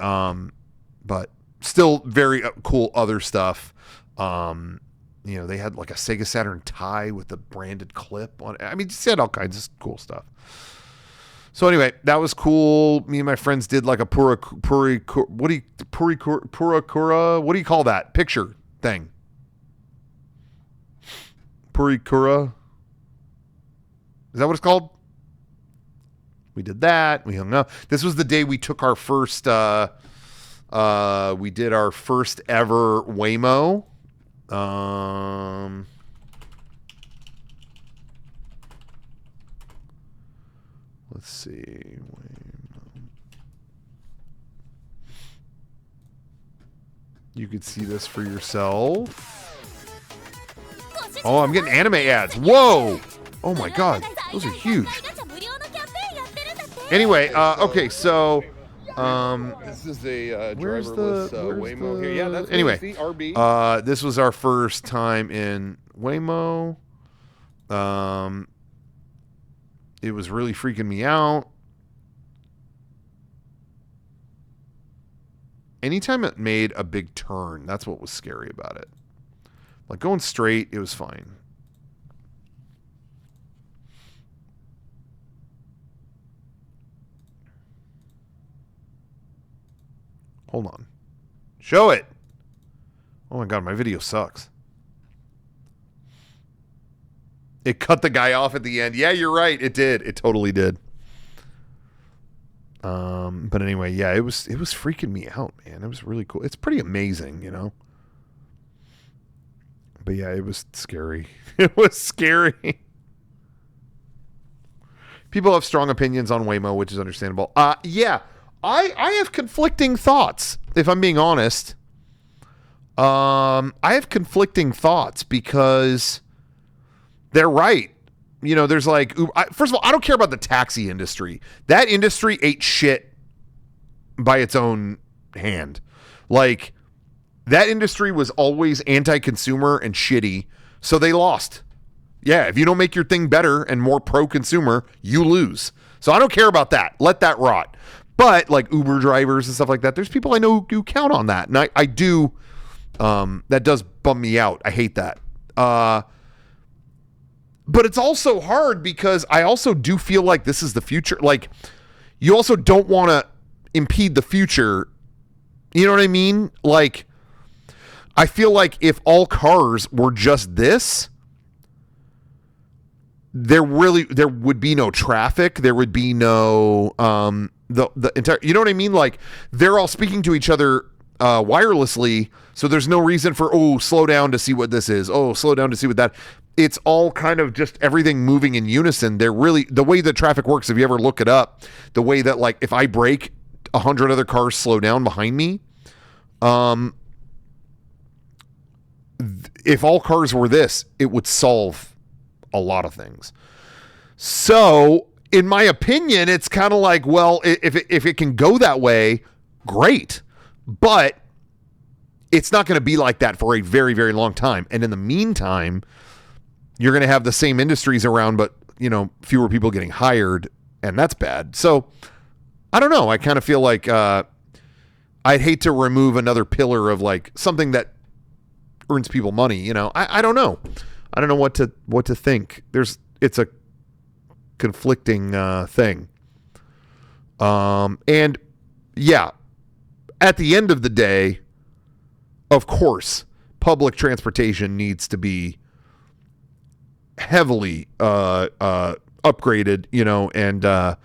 but still very cool other stuff. They had like a Sega Saturn tie with the branded clip on it. I mean, just had all kinds of cool stuff. So anyway, that was cool. Me and my friends did like a Purikura, what do you call that picture thing? Purikura. Is that what it's called? We did that. We hung up. This was the day we took our first, we did our first ever Waymo. Let's see. You could see this for yourself. Oh, I'm getting anime ads. Whoa! Oh my god, those are huge. Anyway, okay, so this is a driverless Waymo here. Yeah, that's anyway. The RB. This was our first time in Waymo. It was really freaking me out. Anytime it made a big turn, that's what was scary about it. Like going straight, it was fine. Hold on. Show it. Oh my god, my video sucks. It cut the guy off at the end. Yeah, you're right. It did. It totally did. But anyway, yeah, it was freaking me out, man. It was really cool. It's pretty amazing, you know. But yeah, it was scary. It was scary. People have strong opinions on Waymo, which is understandable. Yeah, I have conflicting thoughts, if I'm being honest. I have conflicting thoughts because they're right. You know, there's like, first of all, I don't care about the taxi industry. That industry ate shit by its own hand. Like, that industry was always anti-consumer and shitty, so they lost. Yeah, if you don't make your thing better and more pro-consumer, you lose. So I don't care about that. Let that rot. But like Uber drivers and stuff like that, there's people I know who count on that. And I do, that does bum me out. I hate that. But it's also hard because I also do feel like this is the future. Like, you also don't want to impede the future. You know what I mean? Like, I feel like if all cars were just this, there would be no traffic. There would be no the entire. You know what I mean? Like, they're all speaking to each other wirelessly, so there's no reason for slow down to see what this is. Slow down to see what that. It's all kind of just everything moving in unison. They're really the way that traffic works. If you ever look it up, the way that like if I brake, 100 other cars slow down behind me. If all cars were this, it would solve a lot of things. So, in my opinion, it's kind of like, well, if it can go that way, great. But it's not going to be like that for a very, very long time. And in the meantime, you're going to have the same industries around, but, fewer people getting hired, and that's bad. So, I don't know. I kind of feel like I'd hate to remove another pillar of like something that earns people money. I don't know. I don't know what to think. It's a conflicting thing. And yeah, at the end of the day, of course, public transportation needs to be heavily upgraded, and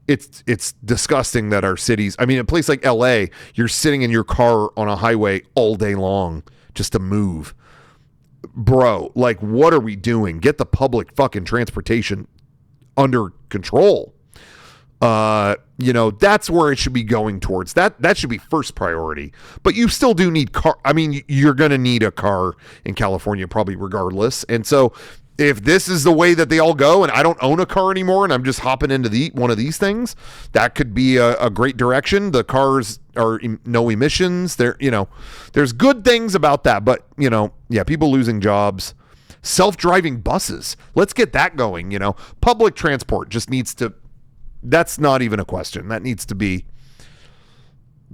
it's disgusting that our cities, I mean, a place like LA, you're sitting in your car on a highway all day long just to move. Bro, like, what are we doing? Get the public fucking transportation under control. That's where it should be going towards. That should be first priority. But you still do need car. I mean, you're going to need a car in California probably regardless. And so if this is the way that they all go and I don't own a car anymore and I'm just hopping into one of these things, that could be a great direction. The cars are no emissions. There's good things about that, but people losing jobs, self-driving buses. Let's get that going. Public transport just needs to, that's not even a question. That needs to be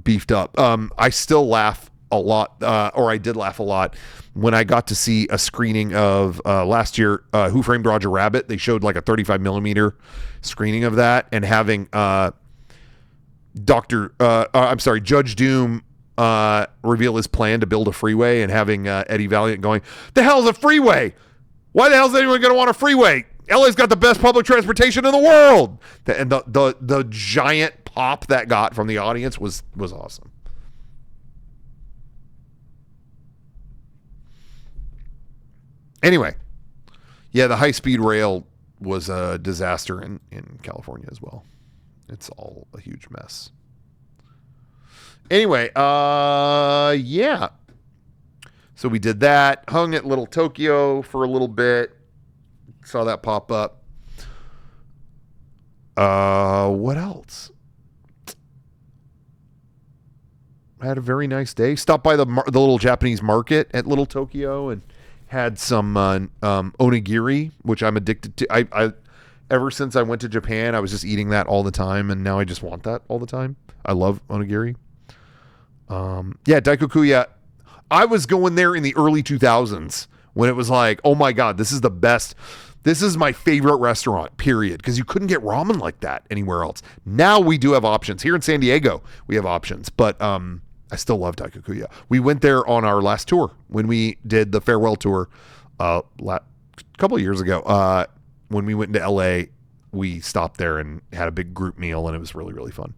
beefed up. I still laugh a lot, or I did laugh a lot when I got to see a screening of last year, Who Framed Roger Rabbit. They showed like a 35 millimeter screening of that, and having Judge Doom reveal his plan to build a freeway, and having Eddie Valiant going, "The hell's a freeway? Why the hell is anyone going to want a freeway? LA's got the best public transportation in the world." And the giant pop that got from the audience was awesome. Anyway, yeah, the high-speed rail was a disaster in California as well. It's all a huge mess. Anyway, yeah. So we did that. Hung at Little Tokyo for a little bit. Saw that pop up. What else? I had a very nice day. Stopped by the little Japanese market at Little Tokyo and had some onigiri, which I'm addicted to. I ever since I went to Japan, I was just eating that all the time, and now I just want that all the time. I love onigiri. Yeah, Daikokuya. I was going there in the early 2000s when it was like, oh my God, this is the best. This is my favorite restaurant, period. Because you couldn't get ramen like that anywhere else. Now we do have options. Here in San Diego, we have options. But I still love Daikokuya. We went there on our last tour when we did the farewell tour a couple of years ago. When we went into LA, we stopped there and had a big group meal, and it was really, really fun.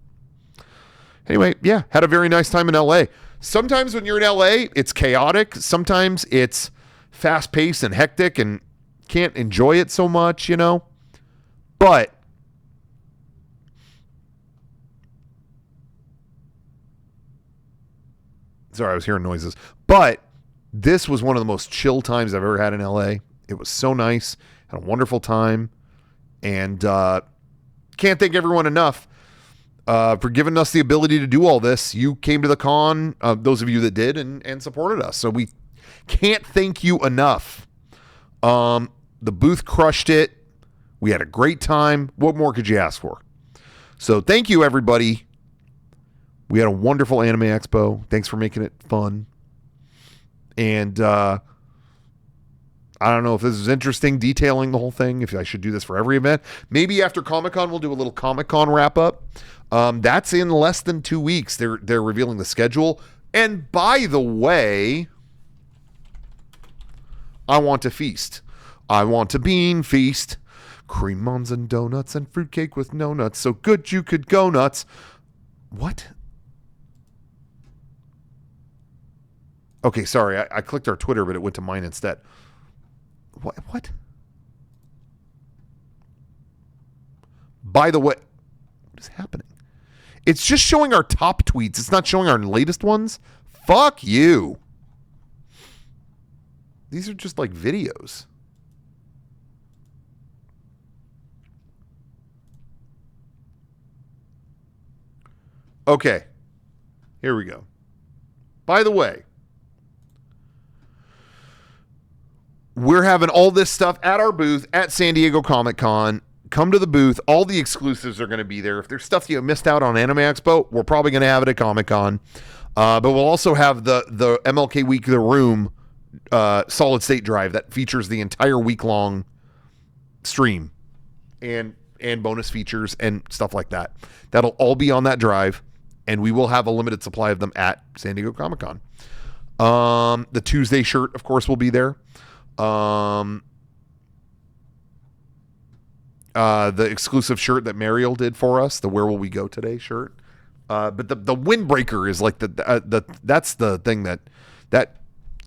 Anyway, yeah, had a very nice time in LA. Sometimes when you're in LA, it's chaotic. Sometimes it's fast-paced and hectic and can't enjoy it so much, But sorry, I was hearing noises. But this was one of the most chill times I've ever had in LA. It was so nice. Had a wonderful time. And can't thank everyone enough. for giving us the ability to do all this. You came to the con, those of you that did, and supported us. So we can't thank you enough. The booth crushed it. We had a great time. What more could you ask for? So thank you, everybody. We had a wonderful Anime Expo. Thanks for making it fun. And I don't know if this is interesting, detailing the whole thing, if I should do this for every event. Maybe after Comic-Con, we'll do a little Comic-Con wrap-up. That's in less than 2 weeks. They're revealing the schedule. And by the way, I want to feast. I want to bean feast. Cremons and donuts and fruitcake with no nuts. So good you could go nuts. What? Okay, sorry. I clicked our Twitter, but it went to mine instead. What? By the way, what is happening? It's just showing our top tweets. It's not showing our latest ones. Fuck you. These are just like videos. Okay. Here we go. By the way, we're having all this stuff at our booth at San Diego Comic-Con. Come to the booth. All the exclusives are going to be there. If there's stuff you missed out on Anime Expo, we're probably going to have it at Comic-Con. But we'll also have the MLK Week, The Room, solid state drive that features the entire week-long stream and bonus features and stuff like that. That'll all be on that drive, and we will have a limited supply of them at San Diego Comic-Con. The Tuesday shirt, of course, will be there. The exclusive shirt that Mariel did for us, the Where Will We Go Today shirt. But the windbreaker is like that's the thing that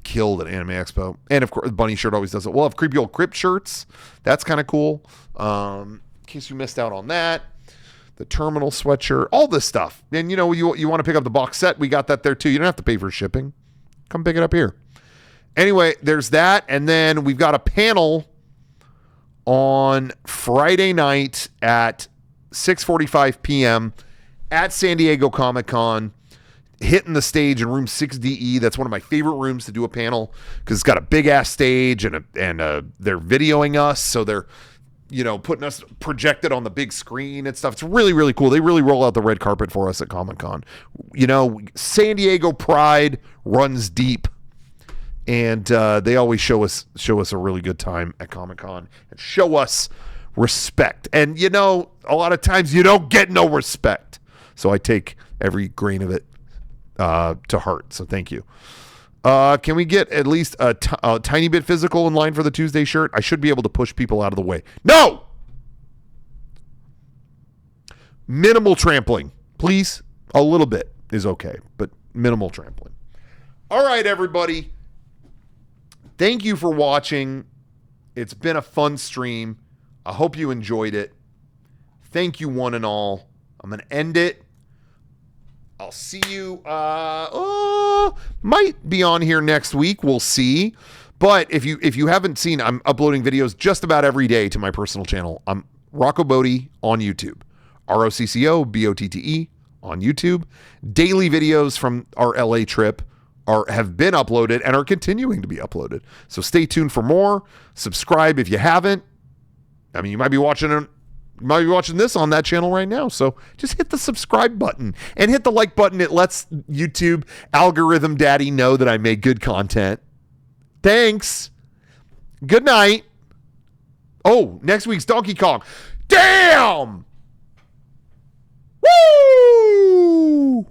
killed at Anime Expo. And of course, the bunny shirt always does it. We'll have creepy old crypt shirts. That's kind of cool. In case you missed out on that. The terminal sweatshirt, all this stuff. And you want to pick up the box set, we got that there too. You don't have to pay for shipping. Come pick it up here. Anyway, there's that. And then we've got a panel on Friday night at 6:45 p.m. at San Diego Comic-Con, hitting the stage in room 6DE. That's one of my favorite rooms to do a panel because it's got a big ass stage and they're videoing us. So they're, putting us projected on the big screen and stuff. It's really, really cool. They really roll out the red carpet for us at Comic-Con. San Diego pride runs deep. And they always show us a really good time at Comic-Con and show us respect. And, a lot of times you don't get no respect. So I take every grain of it to heart. So thank you. Can we get at least a tiny bit physical in line for the Tuesday shirt? I should be able to push people out of the way. No! Minimal trampling. Please. A little bit is okay, but minimal trampling. All right, everybody. Thank you for watching. It's been a fun stream. I hope you enjoyed it. Thank you, one and all. I'm going to end it. I'll see you. Might be on here next week. We'll see. But if you haven't seen, I'm uploading videos just about every day to my personal channel. I'm Rocco Botte on YouTube. ROCCO BOTTE on YouTube. Daily videos from our LA trip have been uploaded and are continuing to be uploaded. So stay tuned for more. Subscribe if you haven't. I mean, you might be watching this on that channel right now. So just hit the subscribe button and hit the like button. It lets YouTube algorithm daddy know that I make good content. Thanks. Good night. Oh, next week's Donkey Kong. Damn! Woo!